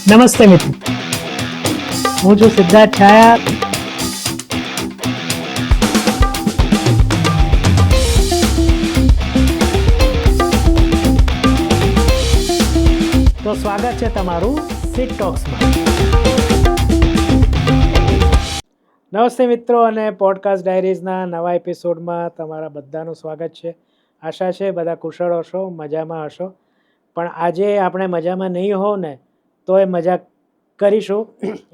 નમસ્તે મિત્રો, હું છું સિદ્ધાર્થ છાયા. તો સ્વાગત છે તમારું સિટ ટોક્સમાં. નમસ્તે મિત્રો, અને પોડકાસ્ટ ડાયરીઝના નવા એપિસોડમાં તમારા બધાનું સ્વાગત છે. આશા છે બધા કુશળ હશો, મજામાં હશો. પણ આજે આપણે મજામાં નહીં હોવ ને તો એ મજા કરીશું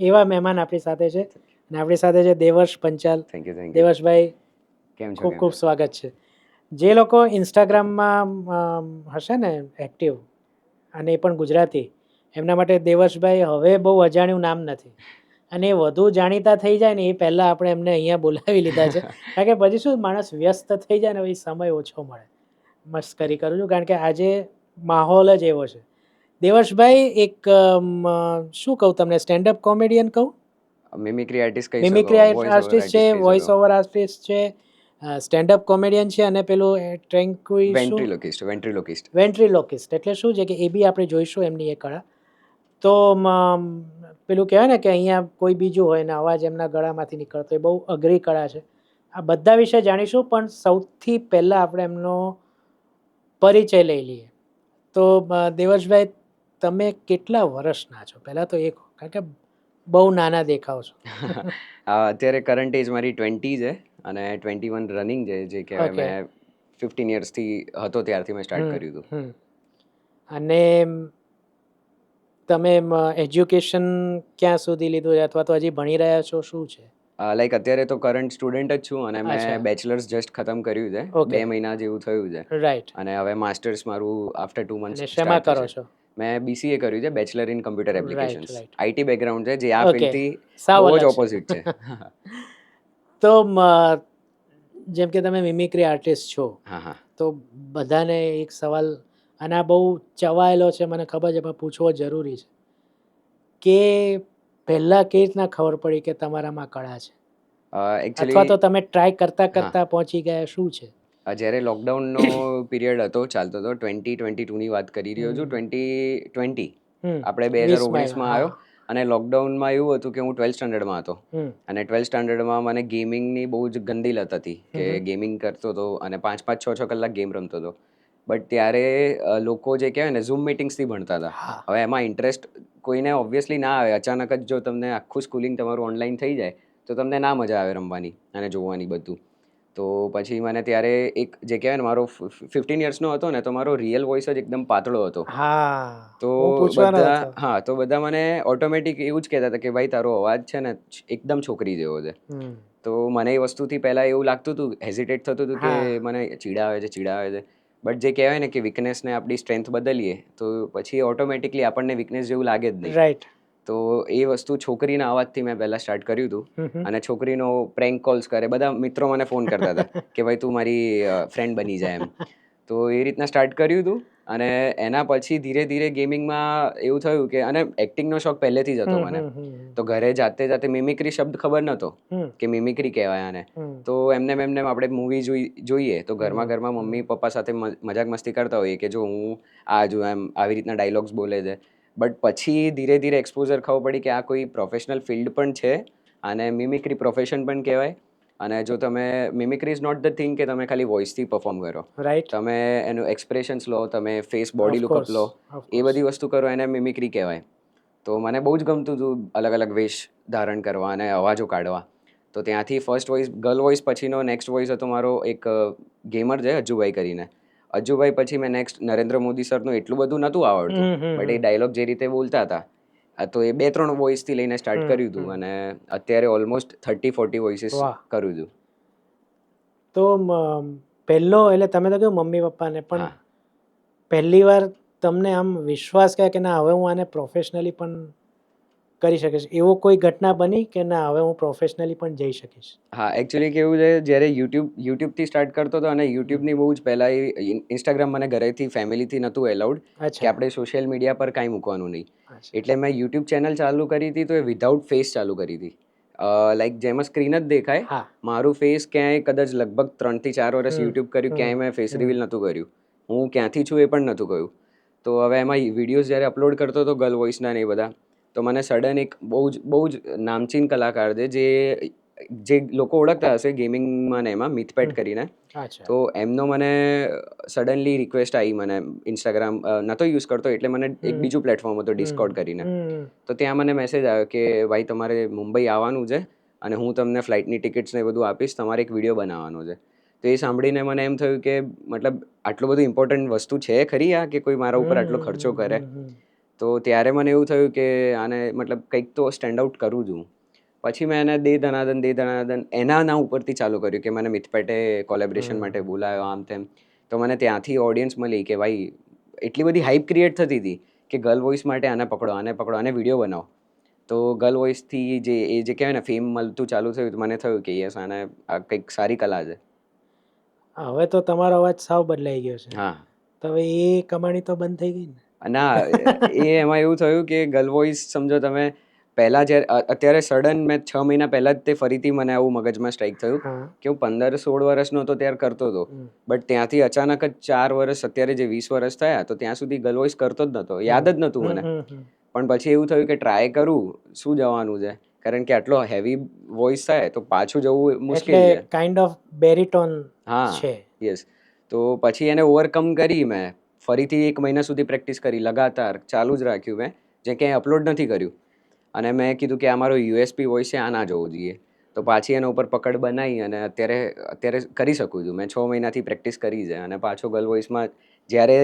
એવા મહેમાન આપણી સાથે છે, અને આપણી સાથે છે દેવર્ષ પંચાલ. Thank you. દેવર્ષભાઈ, કેમ છો? ખૂબ ખૂબ સ્વાગત છે. જે લોકો ઇન્સ્ટાગ્રામમાં હશે ને એક્ટિવ, અને એ પણ ગુજરાતી, એમના માટે દેવર્ષભાઈ હવે બહુ અજાણ્યું નામ નથી. અને એ વધુ જાણીતા થઈ જાય ને એ પહેલાં આપણે એમને અહીંયા બોલાવી લીધા છે. કારણ કે પછી શું, માણસ વ્યસ્ત થઈ જાય ને પછી સમય ઓછો મળે. મસ્કરી કરું છું, કારણ કે આજે માહોલ જ એવો છે. દેવર્ષભાઈ એક શું કહું તમને, સ્ટેન્ડઅપ કોમેડિયન કહું, મિમિક્રી આર્ટિસ્ટ કહી શકો, મિમિક્રી voice over આર્ટિસ્ટ છે, artist કહી વોઇસ શકો. ઓવર આર્ટિસ્ટ છે, સ્ટેન્ડઅપ કોમેડિયન છે, અને પેલું વેન્ટ્રીલોકિસ્ટ. એટલે શું છે કે એ બી આપણે જોઈશું એમની એ કળા. તો પેલું કહેવાય ને કે અહીંયા કોઈ બીજું હોય ને અવાજ એમના ગળામાંથી નીકળતો, એ બહુ અઘરી કળા છે. આ બધા વિશે જાણીશું, પણ સૌથી પહેલાં આપણે એમનો પરિચય લઈ લઈએ. તો દેવર્ષભાઈ, તમે કેટલા વર્ષના છો પહેલાં તો એ કહો, કારણ કે બહુ નાના દેખાવ છો. અત્યારે કરંટ એજ મારી 20 છે અને 21 રનિંગ છે, જે કહેવાય Okay. મેં 15 યર્સથી હતો ત્યારથી મેં સ્ટાર્ટ કર્યું હતું. અને તમે એજ્યુકેશન ક્યાં સુધી લીધું છે, અથવા તો હજી ભણી રહ્યા છો, શું છે? લાઈક અત્યારે તો કરંટ સ્ટુડન્ટ જ છું અને અચ્છા. મેં બેચલર્સ જસ્ટ ખતમ કર્યું છે. Okay. 2 મહિના જેવું થયું છે રાઈટ. અને હવે માસ્ટર્સ મારું આફ્ટર 2 અને મંથ્સ શેમાં સ્ટાર્ટ કરો થશે. છો? મેં BCA કર્યું છે, bachelor in computer applications. right. IT background છે, જે આ Okay. ફિલ્ડથી સાવ બહુ જ અલગ છે. ઓપોઝિટ છે. તો જેમ કે તમે મિમિક્રી આર્ટિસ્ટ છો, હા. તો બધાને એક સવાલ, અને આ બહુ ચવાયેલો છે, મને ખબર છે, પણ પૂછવો જરૂરી છે કે પહેલાં કેવી રીતના ખબર પડી કે તમારામાં કળા છે, અથવા એકચ્યુઅલી તો તમે ટ્રાય કરતા કરતા પહોંચી ગયા, શું છે? જ્યારે લોકડાઉનનો પીરિયડ હતો, ચાલતો હતો, 2022ની વાત કરી રહ્યો છું. 2020 આપણે 2019માં આવ્યો અને લોકડાઉનમાં એવું હતું કે હું 12th સ્ટાન્ડર્ડમાં હતો અને 12th સ્ટાન્ડર્ડમાં મને ગેમિંગની બહુ જ ગંદી લત હતી કે ગેમિંગ કરતો હતો અને 5-5, 6-6 કલાક ગેમ રમતો હતો. બટ ત્યારે લોકો જે કહેવાય ને ઝૂમ મિટિંગ્સથી ભણતા હતા. હવે એમાં ઇન્ટરેસ્ટ કોઈને ઓબ્વિયસલી ના આવે. અચાનક જ જો તમને આખું સ્કૂલિંગ તમારું ઓનલાઈન થઈ જાય તો તમને ના મજા આવે રમવાની અને જોવાની બધું. તો પછી મને ત્યારે એક જે કહેવાય ને, મારો 15 યર્સનો હતો ને, તો મારો રિયલ વોઇસ જ એકદમ પાતળો હતો. તો બધા મને ઓટોમેટિક એવું જ કહેતા હતા કે ભાઈ, તારો અવાજ છે ને એકદમ છોકરી જેવો છે. તો મને એ વસ્તુથી પહેલાં એવું લાગતું હતું, હેઝિટેટ થતું હતું કે મને ચીડાવે છે. બટ જે કહેવાય ને કે વીકનેસને આપણી સ્ટ્રેન્થ બદલીએ તો પછી ઓટોમેટિકલી આપણને વીકનેસ જેવું લાગે જ નહીં. રાઈટ. તો એ વસ્તુ છોકરીના અવાજથી મેં પહેલાં સ્ટાર્ટ કર્યું હતું. અને છોકરીનો પ્રેન્ક કોલ્સ કરે, બધા મિત્રો મને ફોન કરતા હતા કે ભાઈ તું મારી ફ્રેન્ડ બની જાય એમ. તો એ રીતના સ્ટાર્ટ કર્યું હતું અને એના પછી ધીરે ધીરે ગેમિંગમાં એવું થયું કે, અને એક્ટિંગનો શોખ પહેલેથી જ હતો મને. તો ઘરે જાતે મિમિક્રી શબ્દ ખબર નહોતો કે મિમિક્રી કહેવાય આને. તો એમને આપણે મૂવી જોઈએ તો ઘરમાં મમ્મી પપ્પા સાથે મજાક મસ્તી કરતા હોઈએ કે જો હું આ જો એમ આવી રીતના ડાયલોગ્સ બોલે છે. બટ પછી ધીરે ધીરે એક્સપોઝર ખબર પડી કે આ કોઈ પ્રોફેશનલ ફિલ્ડ પણ છે અને મિમિક્રી પ્રોફેશન પણ કહેવાય. અને જો તમે mimicry is not the thing કે તમે ખાલી વોઇસથી પરફોર્મ કરો. રાઈટ. તમે એનું એક્સપ્રેશન્સ લો, તમે ફેસ બોડી લુકઅપ લો, એ બધી વસ્તુ કરો, એને મિમિક્રી કહેવાય. તો મને બહુ જ ગમતું હતું અલગ અલગ વેશ ધારણ કરવા અને અવાજો કાઢવા. તો ત્યાંથી ફર્સ્ટ વોઇસ ગર્લ વોઇસ પછીનો નેક્સ્ટ વોઇસ હતો મારો એક ગેમર છે અજ્જુભાઈ કરીને. અજ્જુભાઈ પછી મેં નેક્સ્ટ નરેન્દ્ર મોદી સરનું એટલું બધું નહોતું આવડતું, બટ એ ડાયલોગ જે રીતે બોલતા હતા તો એ 2-3 વોઇસથી લઈને સ્ટાર્ટ કર્યું હતું અને અત્યારે ઓલમોસ્ટ 30-40 વોઇસીસ કરું છું. તો પહેલો, એટલે તમે તો કહ્યું મમ્મી પપ્પાને, પણ પહેલી વાર તમને આમ વિશ્વાસ કે ના હવે હું આને પ્રોફેશનલી પણ કરી શકીશ, એવો કોઈ ઘટના બની કે ના હવે હું પ્રોફેશનલી પણ જઈ શકીશ? હા, એકચ્યુઅલી કેવું છે, જ્યારે યુટ્યુબથી સ્ટાર્ટ કરતો હતો અને યુટ્યુબની બહુ જ પહેલાં ઇન્સ્ટાગ્રામ મને ઘરેથી ફેમિલીથી નહોતું એલાઉડ કે આપણે સોશિયલ મીડિયા પર કાંઈ મૂકવાનું નહીં. એટલે મેં યુટ્યુબ ચેનલ ચાલુ કરી હતી તો એ વિધાઉટ ફેસ ચાલુ કરી હતી. લાઈક જેમાં સ્ક્રીન જ દેખાય, મારું ફેસ ક્યાંય કદાચ લગભગ 3-4 વર્ષ યુટ્યુબ કર્યું, ક્યાંય મેં ફેસ રિવીલ નહોતું કર્યું. હું ક્યાંથી છું એ પણ નહોતું કહ્યું. તો હવે એમાં વિડીયોઝ જ્યારે અપલોડ કરતો હતો ગર્લ વોઇસના ને એ બધા, તો મને સડન એક બહુ જ નામચીન કલાકાર છે જે લોકો ઓળખતા હશે ગેમિંગમાં ને એમાં મિથપેટ કરીને. તો એમનો મને સડનલી રિક્વેસ્ટ આવી મને ઇન્સ્ટાગ્રામ નહોતો યુઝ કરતો એટલે મને એક બીજું પ્લેટફોર્મ હતો ડિસ્કોર્ડ કરીને. તો ત્યાં મને મેસેજ આવ્યો કે ભાઈ તમારે મુંબઈ આવવાનું છે અને હું તમને ફ્લાઇટની ટિકિટ્સ ને બધું આપીશ, તમારે એક વિડીયો બનાવવાનો છે. તો એ સાંભળીને મને એમ થયું કે મતલબ આટલું બધું ઇમ્પોર્ટન્ટ વસ્તુ છે ખરી આ કે કોઈ મારા ઉપર આટલો ખર્ચો કરે. તો ત્યારે મને એવું થયું કે આને મતલબ કંઈક તો સ્ટેન્ડ આઉટ કરું છું. પછી મેં એને દે ધનાદન એના ઉપરથી ચાલુ કર્યું કે મને મિથપેટે કોલેબરેશન માટે બોલાયો આમ તેમ. તો મને ત્યાંથી ઓડિયન્સ મળી કે ભાઈ એટલી બધી હાઇપ ક્રિએટ થતી હતી કે ગર્લ વોઇસ માટે આને પકડો આને વિડીયો બનાવો. તો ગર્લ વોઇસથી જે કહેવાય ને ફેમ મળતું ચાલુ થયું મને થયું કે યસ આને આ કંઈક સારી કલા છે. હવે તો તમારો અવાજ સાવ બદલાઈ ગયો છે. હા. તો હવે એ કમાણી તો બંધ થઈ ગઈ ને? ના, એમાં એવું થયું કે ગર્લ વોઇસ સમજો તમે પહેલાં અત્યારે સડન મેં 6 મહિના પહેલાં જ તે ફરીથી મને આવું મગજમાં સ્ટ્રાઇક થયું કે હું 15-16 વર્ષનો હતો ત્યારે કરતો હતો. બટ ત્યાંથી અચાનક જ 4 વર્ષ અત્યારે જે 20 વર્ષ થયા તો ત્યાં સુધી ગર્લ વોઇસ કરતો જ નહોતો, યાદ જ નહોતું મને. પણ પછી એવું થયું કે ટ્રાય કરું, શું જવાનું છે, કારણ કે આટલો હેવી વોઇસ થાય તો પાછું જવું મુશ્કેલ છે. એટલે કાઇન્ડ ઓફ બેરીટોન છે. યસ. તો પછી એને ઓવરકમ કરી મેં. ફરીથી 1 મહિના સુધી પ્રેક્ટિસ કરી લગાતાર ચાલુ જ રાખ્યું મેં, જે ક્યાંય અપલોડ નથી કર્યું. અને મેં કીધું કે આ મારો યુએસપી વોઇસ છે, આ ના જવો જોઈએ. તો પાછી એના ઉપર પકડ બનાવી અને અત્યારે કરી શકું છું. મેં 6 મહિનાથી પ્રેક્ટિસ કરી છે અને પાછો ગર્લ વોઇસમાં જ્યારે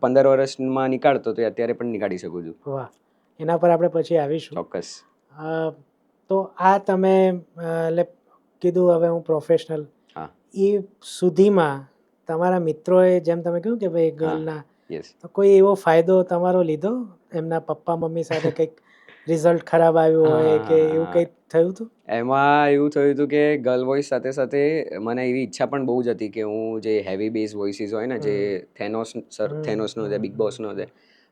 15 વર્ષમાં નીકાળતો તો અત્યારે પણ નીકાળી શકું છું. વાહ, એના પર આપણે પછી આવીશું. ચોક્કસ. તો આ તમે કીધું હવે હું પ્રોફેશનલ, એ સુધીમાં તમારા મિત્રોએ જેમ તમે કહ્યું કે ભાઈ ગર્લના, તો કોઈ એવો ફાયદો તમારો લીધો એમના પપ્પા મમ્મી સાથે, કંઈક રિઝલ્ટ ખરાબ આવ્યું હોય કે એવું કંઈક થયું હતું? એમાં એવું થયું હતું કે ગર્લ વોઇસ સાથે સાથે મને એવી ઈચ્છા પણ બહુ જ હતી કે હું જે હેવી બેઝ વોઇસીસ હોય ને, જે થેનોસનો છે, બિગ બોસનો છે,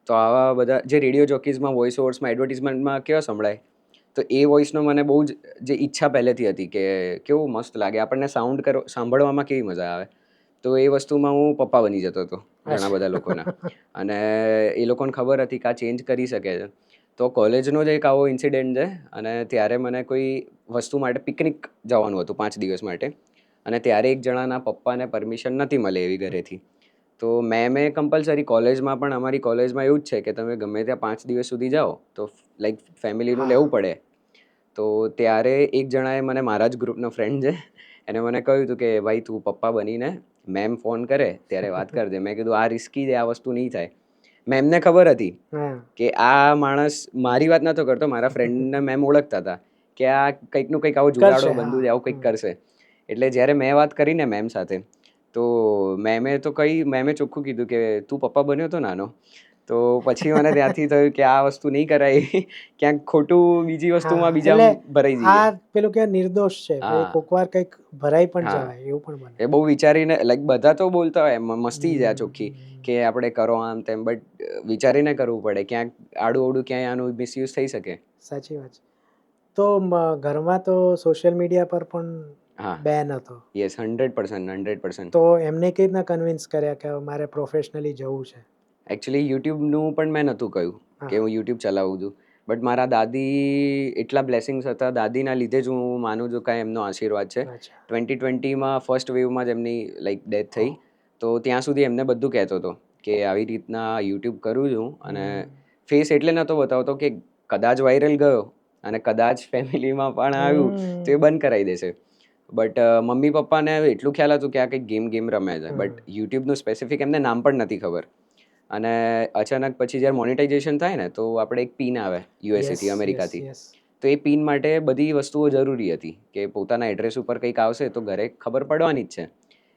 તો આવા બધા જે રેડિયો જોકીઝમાં વોઇસ ઓવર્સમાં એડવર્ટિઝમેન્ટમાં કેવા સંભળાય, તો એ વોઇસનો મને બહુ જ જે ઈચ્છા પહેલેથી હતી કે કેવું મસ્ત લાગે આપણને, સાંભળવામાં કેવી મજા આવે. તો એ વસ્તુમાં હું પપ્પા બની જતો હતો ઘણા બધા લોકોના. અને એ લોકોને ખબર હતી કે આ ચેન્જ કરી શકે છે. તો કોલેજનો જ એક આવો ઇન્સિડન્ટ છે અને ત્યારે મને કોઈ વસ્તુ માટે પિકનિક જવાનું હતું 5 દિવસ માટે. અને ત્યારે એક જણાના પપ્પાને પરમિશન નથી મળે એવી ઘરેથી. તો મેં કમ્પલસરી કોલેજમાં પણ અમારી કોલેજમાં એવું જ છે કે તમે ગમે ત્યાં 5 દિવસ સુધી જાઓ તો લાઈક ફેમિલીનું લેવું પડે. તો ત્યારે એક જણાએ મને, મારા જ ગ્રુપનો ફ્રેન્ડ છે, એને મને કહ્યું હતું કે ભાઈ તું પપ્પા બનીને મેમ ફોન કરે ત્યારે વાત કરજે. મેં કીધું આ રિસ્કી છે, આ વસ્તુ નહીં થાય. મેમને ખબર હતી કે આ માણસ મારી વાત નતો કરતો, મારા ફ્રેન્ડને મેમ ઓળખતા હતા કે આ કંઈકનું કંઈક આવું જુગાડો બંધુ આવું કંઈક કરશે. એટલે જ્યારે મેં વાત કરીને મેમ સાથે, તો મેમે ચોખ્ખું કીધું કે તું પપ્પા બન્યો હતો નાનો. તો પછી મને ત્યાંથી થયું કે આ વસ્તુ નહીં કરાય, ક્યાંક ખોટું બીજી વસ્તુમાં બીજા ભરાઈ જઈએ. આ પેલું કે નિર્દોષ છે, કોકવાર કંઈક ભરાઈ પણ જવાય, એવું પણ બને. એ બહુ વિચારીને, લાઈક બધા તો બોલતા હોય મસ્તી છે આ ચોખ્ખી કે આપણે કરો આમ તેમ, બટ વિચારીને કરવું પડે, ક્યાંક આડું ક્યાંય આનું મિસયુઝ થઈ શકે. સાચી વાત છે. તો ઘરમાં તો સોશિયલ મીડિયા પર પણ બેન હતો. યસ, 100%. તો એમને કેવી રીતના કન્વિન્સ કર્યા કે મારે પ્રોફેશનલી જવું છે? એકચ્યુઅલી યુટ્યુબનું પણ મેં નહોતું કહ્યું કે હું યુટ્યુબ ચલાવું છું. બટ મારા દાદી એટલા બ્લેસિંગ્સ હતા, દાદીના લીધે જ હું માનું છું કાંઈ એમનો આશીર્વાદ છે. 2020માં ફર્સ્ટ વેવમાં જ એમની લાઈક ડેથ થઈ. તો ત્યાં સુધી એમને બધું કહેતો હતો કે આવી રીતના યુટ્યુબ કરું છું અને ફેસ એટલે નહોતો બતાવતો કે કદાચ વાયરલ ગયો અને કદાચ ફેમિલીમાં પણ આવ્યું તો એ બંધ કરાવી દેશે. બટ મમ્મી પપ્પાને એટલું ખ્યાલ હતું કે આ કંઈક ગેમ રમે છે, બટ યુટ્યુબનું સ્પેસિફિક એમને નામ પણ નથી ખબર. અને અચાનક પછી જ્યારે મોનિટાઇઝેશન થાય ને, તો આપણે એક પિન આવે યુએસએથી, અમેરિકાથી. તો એ પિન માટે બધી વસ્તુઓ જરૂરી હતી કે પોતાના એડ્રેસ ઉપર કંઈક આવશે તો ઘરે ખબર પડવાની જ છે.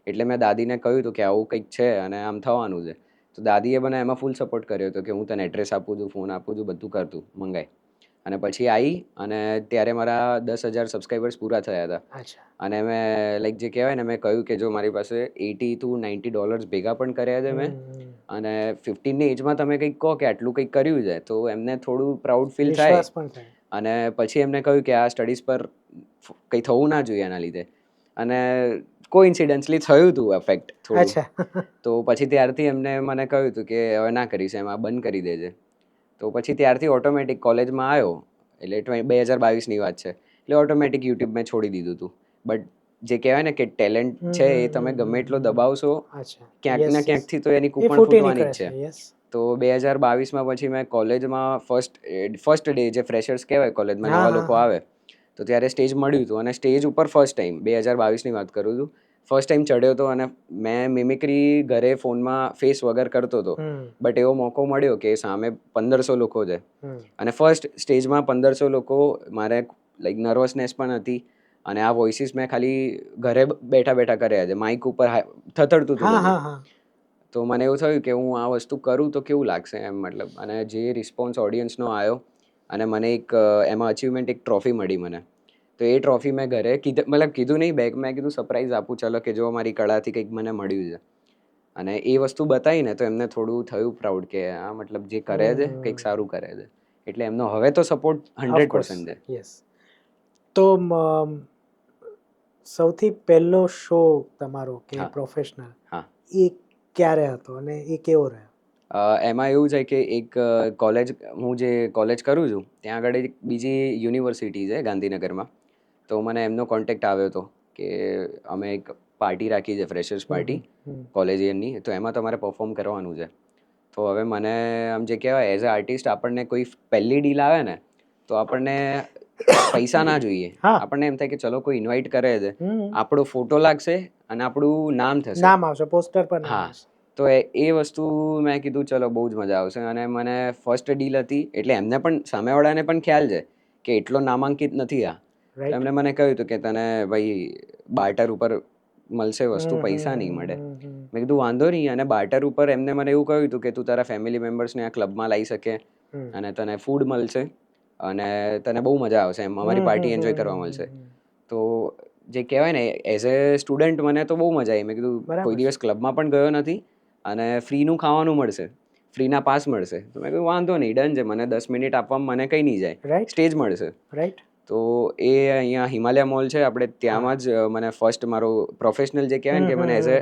એટલે મેં દાદીને કહ્યું હતું કે આવું કંઈક છે અને આમ થવાનું છે. તો દાદીએ મને એમાં ફૂલ સપોર્ટ કર્યો હતો કે હું તને એડ્રેસ આપું છું, ફોન આપું છું, બધું કરતું મંગાય. અને પછી આવી અને ત્યારે મારા 10,000 સબસ્ક્રાઈબર્સ પૂરા થયા હતા. અને મેં લાઈક જે કહેવાય ને, મેં કહ્યું કે જો મારી પાસે $80-90 ભેગા પણ કર્યા છે મેં, અને 15ની એજમાં તમે કંઈક કહો કે આટલું કંઈક કર્યું છે તો એમને થોડું પ્રાઉડ ફીલ થાય. અને પછી એમને કહ્યું કે આ સ્ટડીઝ પર કંઈ થવું ના જોઈએ એના લીધે. અને કોઇન્સિડન્સલી થયું હતું એફેક્ટ થોડું. તો પછી ત્યારથી એમને મને કહ્યું હતું કે હવે ના કરીશ, એમાં બંધ કરી દેજે. તો તો પછી ત્યારથી ઓટોમેટિક કોલેજમાં આવ્યો એટલે 2022ની વાત છે, એટલે ઓટોમેટિક યુટ્યુબ મેં છોડી દીધું હતું. બટ જે કહેવાય ને કે ટેલેન્ટ છે એ તમે ગમે એટલો દબાવશો ક્યાંક ના ક્યાંકથી તો એની કૂપણ ફૂટવાની જ છે. તો 2022માં પછી મેં કોલેજમાં ફર્સ્ટ ડે જે ફ્રેશર્સ કહેવાય કોલેજમાં નવા લોકો આવે તો ત્યારે સ્ટેજ મળ્યું હતું, અને સ્ટેજ ઉપર ફર્સ્ટ ટાઈમ 2022ની વાત કરું છું, ફર્સ્ટ ટાઈમ ચડ્યો હતો અને મેં મિમિક્રી ઘરે ફોનમાં ફેસ વગર કરતો હતો. બટ એવો મોકો મળ્યો કે સામે 1500 લોકો છે અને ફર્સ્ટ સ્ટેજમાં 1500 લોકો, મારે લાઈક નર્વસનેસ પણ હતી અને આ વોઇસીસ મેં ખાલી ઘરે બેઠા બેઠા કર્યા છે, માઇક ઉપર થથડતું હતું બધું. તો મને એવું થયું કે હું આ વસ્તુ કરું તો કેવું લાગશે એમ, મતલબ. અને જે રિસ્પોન્સ ઓડિયન્સનો આવ્યો અને મને એક એમાં અચીવમેન્ટ એક ટ્રોફી મળી મને. તો એ ટ્રોફી મેં ઘરે કીધું નહીં બેગ, મેં કીધું સરપ્રાઈઝ આપું ચલો કે જો મારી કળાથી કંઈક મને મળ્યું છે. અને એ વસ્તુ બતાવીને તો એમને થોડું થયું પ્રાઉડ કે આ મતલબ જે કરે છે કંઈક સારું કરે છે. એટલે એમનો હવે તો સપોર્ટ 100% છે. તો સૌથી પહેલો શો તમારો કે પ્રોફેશનલ એ ક્યારે હતો અને એ કેવો રહ્યો? એમાં એવું છે કે એક હું જે કોલેજ કરું છું ત્યાં આગળ એક બીજી યુનિવર્સિટી છે ગાંધીનગરમાં. તો મને એમનો કોન્ટેક્ટ આવ્યો હતો કે અમે એક પાર્ટી રાખી છે, ફ્રેશર્સ પાર્ટી કોલેજ યરની, તો એમાં તમારે પરફોર્મ કરવાનું છે. તો હવે મને આમ જે કહેવાય એઝ અ આર્ટિસ્ટ આપણને કોઈ પહેલી ડીલ આવે ને તો આપણને પૈસા ના જોઈએ, આપણને એમ થાય કે ચલો કોઈ ઇન્વાઇટ કરે છે, આપણો ફોટો લાગશે અને આપણું નામ થશે, નામ આવશે પોસ્ટર પર. હા, તો એ વસ્તુ મેં કીધું ચલો બહુ જ મજા આવશે. અને મને ફર્સ્ટ ડીલ હતી એટલે એમને પણ, સામેવાળાને પણ ખ્યાલ છે કે એટલો નામાંકિત નથી આ. એમણે મને કહ્યું હતું કે તને ભાઈ બાર્ટર ઉપર મળશે વસ્તુ, પૈસા નહીં મળે. મેં કીધું વાંધો નહીં. અને બાર્ટર ઉપર એમને મને એવું કહ્યું હતું કે તું તારા ફેમિલી મેમ્બર્સને આ ક્લબમાં લાવી શકે અને તને ફૂડ મળશે અને તને બહુ મજા આવશે એમ, અમારી પાર્ટી એન્જોય કરવા મળશે. તો જે કહેવાય ને એઝ એ સ્ટુડન્ટ મને તો બહુ મજા આવી. મેં કીધું કોઈ દિવસ ક્લબમાં પણ ગયો નથી અને ફ્રીનું ખાવાનું મળશે, ફ્રીના પાસ મળશે. તો મેં કહ્યું વાંધો નહીં, ડન છે, મને 10 મિનિટ આપવામાં મને કંઈ નહીં જાય, સ્ટેજ મળશે. તો એ અહીંયા હિમાલય મોલ છે આપણે, ત્યાંમાં જ મને ફર્સ્ટ મારો પ્રોફેશનલ જે કહેવાય ને કે મને એઝ એ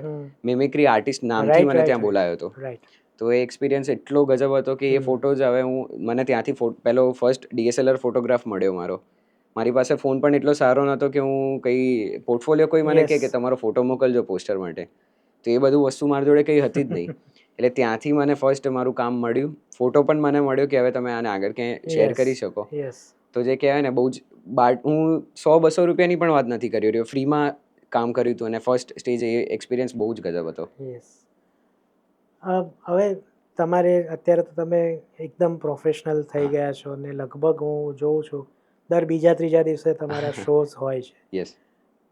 મિમિક્રી આર્ટિસ્ટ નામથી મને ત્યાં બોલાયો હતો. તો એ એક્સપિરિયન્સ એટલો ગજબ હતો કે એ ફોટોઝ હવે મને ત્યાંથી પહેલો ફર્સ્ટ DSLR ફોટોગ્રાફ મળ્યો મારો. મારી પાસે ફોન પણ એટલો સારો નહોતો કે હું કંઈ પોર્ટફોલિયો કોઈ મને કે તમારો ફોટો મોકલજો પોસ્ટર માટે, તો એ બધું વસ્તુ મારી જોડે કંઈ હતી જ નહીં. એટલે ત્યાંથી મને ફર્સ્ટ મારું કામ મળ્યું, ફોટો પણ મને મળ્યો કે હવે તમે આને આગળ ક્યાંય શેર કરી શકો. તો જે કહેવાય ને બહુ જ હું 100-200 રૂપિયાની પણ વાત નથી કરી રહ્યો, ફ્રીમાં કામ કર્યું હતું અને ફર્સ્ટ સ્ટેજ એ એક્સપિરિયન્સ બહુ જ ગજબ હતો. હવે તમારે અત્યારે તો તમે એકદમ પ્રોફેશનલ થઈ ગયા છો અને લગભગ હું જોઉં છું દર બીજા ત્રીજા દિવસે તમારા શોઝ હોય છે. યસ.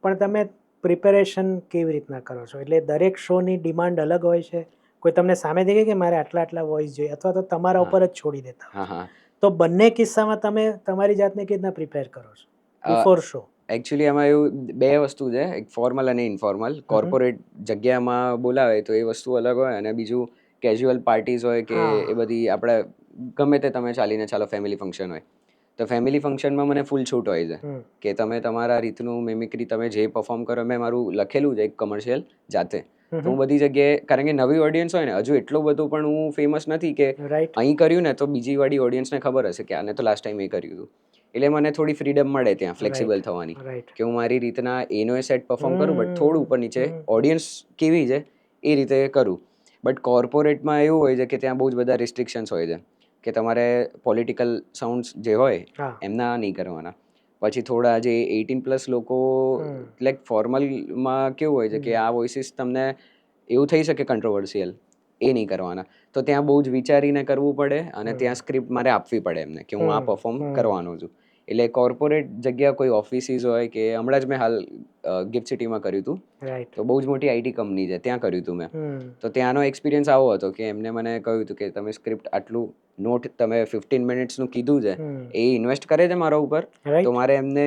પણ તમે પ્રિપેરેશન કેવી રીતના કરો છો? એટલે દરેક શોની ડિમાન્ડ અલગ હોય છે? કોઈ તમને સામે દેખે કે મારે આટલા વોઇસ જોઈએ, અથવા તો તમારા ઉપર જ છોડી દેતા? તો બંને કિસ્સામાં તમે તમારી જાતને કેવી રીતના પ્રિપેર કરો છો બિફોર શો? એકચ્યુઅલી આમાં એવું બે વસ્તુ છે, એક ફોર્મલ અને ઇનફોર્મલ. કોર્પોરેટ જગ્યામાં બોલાવે તો એ વસ્તુ અલગ હોય, અને બીજું કેઝ્યુઅલ પાર્ટીઝ હોય કે એ બધી આપણે ગમે તે તમે ચાલીને ચાલો ફેમિલી ફંક્શન હોય તો ફેમિલી ફંક્શનમાં મને ફૂલ છૂટ હોય છે કે તમે તમારા રીતનું મિમિક્રી તમે જે પરફોર્મ કરો. મેં મારું લખેલું છે એક કમર્શિયલ જાતે, તો હું બધી જગ્યાએ, કારણ કે નવી ઓડિયન્સ હોય ને, હજુ એટલો બધો પણ હું ફેમસ નથી કે અહીં કર્યું ને તો બીજી વાળી ઓડિયન્સને ખબર હશે કે આને તો લાસ્ટ ટાઈમ એ કર્યું હતું. એટલે મને થોડી ફ્રીડમ મળે ત્યાં ફ્લેક્સિબલ થવાની કે હું મારી રીતના એનો એ સેટ પરફોર્મ કરું, બટ થોડું ઉપર નીચે ઓડિયન્સ કેવી છે એ રીતે કરું. બટ કોર્પોરેટમાં એવું હોય છે કે ત્યાં બહુ જ બધા રિસ્ટ્રિક્શન્સ હોય છે કે તમારે પોલિટિકલ સાઉન્ડ્સ જે હોય એમના નહીં કરવાના. પછી થોડા જે 18+ લોકો, લાઈક ફોર્મલમાં કેવું હોય છે કે આ વોઇસીસ તમને એવું થઈ શકે કન્ટ્રોવર્સિયલ, એ નહીં કરવાના. તો ત્યાં બહુ જ વિચારીને કરવું પડે અને ત્યાં સ્ક્રિપ્ટ મારે આપવી પડે એમને કે હું આ પરફોર્મ કરવાનો છું. એટલે કોર્પોરેટ જગ્યા કોઈ ઓફિસીસ હોય કે હમણાં જ મેં હાલ ગિફ્ટ સિટીમાં કર્યું હતું, તો બહુ જ મોટી IT કંપની છે, ત્યાં કર્યું હતું મેં. તો ત્યાંનો એક્સપિરિયન્સ આવો હતો કે એમને મને કહ્યું હતું કે તમે સ્ક્રિપ્ટ આટલું નોટ, તમે 15 મિનિટ્સનું કીધું છે, એ ઇન્વેસ્ટ કરે છે મારા ઉપર, તો મારે એમને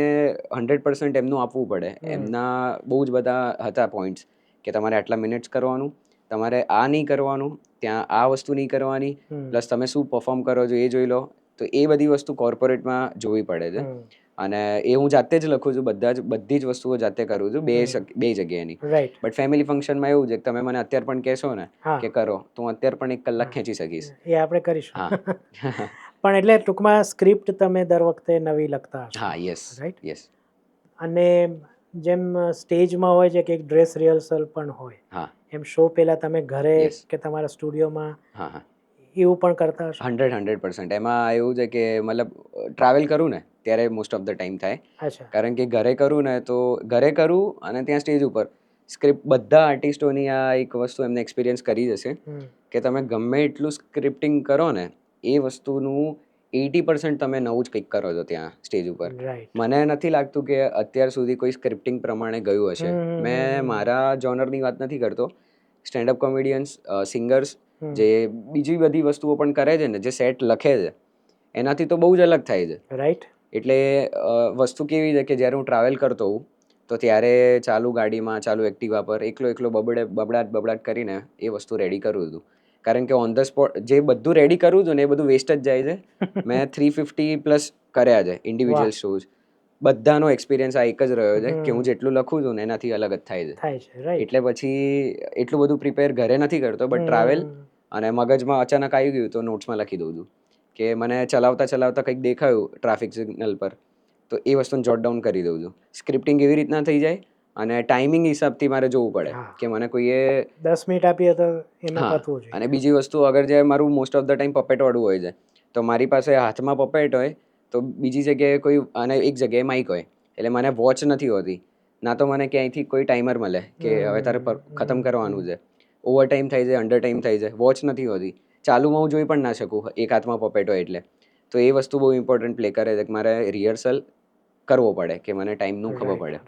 100% એમનું આપવું પડે. એમના બહુ જ બધા હતા પોઈન્ટ્સ કે તમારે આટલા મિનિટ્સ કરવાનું, તમારે આ નહીં કરવાનું, ત્યાં આ વસ્તુ નહીં કરવાની, પ્લસ તમે શું પરફોર્મ કરો છો એ જોઈ લો. તો એ બધી વસ્તુ કોર્પોરેટમાં જોવી પડે છે. અને એ હું જાતે જ લખું છું, બધી જ વસ્તુઓ જાતે કરું છું, બે જગ્યાએની. બટ ફેમિલી ફંક્શનમાં એવું છે કે તમે મને અત્યારે પણ કહેશો ને કે કરો, તો હું અત્યારે પણ 1 કલાક ખેંચી શકીશ. એ આપણે કરીશું. પણ એટલે ટૂંકમાં સ્ક્રિપ્ટ તમે દર વખતે નવી લખતા હશો. હા, યસ, રાઈટ. યસ. અને જેમ સ્ટેજમાં હોય છે કે એક ડ્રેસ રિહર્સલ પણ હોય, હા, એમ શો પહેલા તમે ઘરે યસ. કે તમારા સ્ટુડિયોમાં હા, હા. એવું પણ કરતા હશો. 100% એમાં એવું છે કે મતલબ ટ્રાવેલ કરું ને ત્યારે મોસ્ટ ઓફ ધ ટાઈમ થાય. અચ્છા. કારણ કે ઘરે કરું ને તો ઘરે કરું અને ત્યાં સ્ટેજ ઉપર સ્ક્રિપ્ટ બધા આર્ટિસ્ટોની આ એક વસ્તુ એમને એક્સપિરિયન્સ કરી જશે કે તમે ગમે એટલું સ્ક્રિપ્ટિંગ કરો ને એ વસ્તુનું 80% તમે નવું જ કંઈક કરો છો ત્યાં સ્ટેજ ઉપર. રાઈટ. મને નથી લાગતું કે અત્યાર સુધી કોઈ સ્ક્રિપ્ટિંગ પ્રમાણે ગયું હશે. મેં મારા જોનરની વાત નથી કરતો. સ્ટેન્ડઅપ કોમેડિયન્સ, સિંગર્સ જે બીજી બધી વસ્તુઓ પણ કરે છે ને, જે સેટ લખે છે એનાથી તો બહુ જ અલગ થાય છે. રાઈટ. એટલે વસ્તુ કેવી છે કે જ્યારે હું ટ્રાવેલ કરતો હોઉં તો ત્યારે ચાલુ ગાડીમાં, ચાલુ એક્ટિવા પર એકલો બબડાટ કરીને એ વસ્તુ રેડી કરું છું. કારણ કે ઓન ધ સ્પોટ જે બધું રેડી કરું છું ને એ બધું વેસ્ટ જ જાય છે. મેં 350+ કર્યા છે ઇન્ડિવિજ્યુઅલ શોઝ. બધાનો એક્સપિરિયન્સ આ એક જ રહ્યો છે કે હું જેટલું લખું છું ને એનાથી અલગ જ થાય છે. એટલે પછી એટલું બધું પ્રિપેર ઘરે નથી કરતો, બટ ટ્રાવેલ અને મગજમાં અચાનક આવી ગયું તો નોટ્સમાં લખી દઉં છું કે મને ચલાવતા કંઈક દેખાયું ટ્રાફિક સિગ્નલ પર તો એ વસ્તુને જોટ ડાઉન કરી દઉં છું. સ્ક્રિપ્ટિંગ એવી રીતના થઈ જાય અને ટાઈમિંગ હિસાબથી મારે જોવું પડે કે મને કોઈએ 10 મિનિટ આપી તો એમાં પતવું જોઈએ. અને બીજી વસ્તુ અગર જે મારું મોસ્ટ ઓફ ધ ટાઈમ પપેટવાળું હોય છે તો મારી પાસે હાથમાં પપેટ હોય તો બીજી જગ્યાએ કોઈ અને એક જગ્યાએ માઇક હોય એટલે મને વોચ નથી હોતી. ના તો મને ક્યાંયથી કોઈ ટાઈમર મળે કે હવે તારે ખતમ કરવાનું છે. ઓવર ટાઈમ થાય છે, અંડર ટાઈમ થાય છે, વોચ નથી હોતી. ચાલુમાં હું જોઈ પણ ના શકું એક હાથમાં પપેટ હોય એટલે. તો એ વસ્તુ બહુ ઇમ્પોર્ટન્ટ પ્લે કરે છે કે મારે રિહર્સલ કરવો પડે કે મને ટાઈમનું ખબર પડે.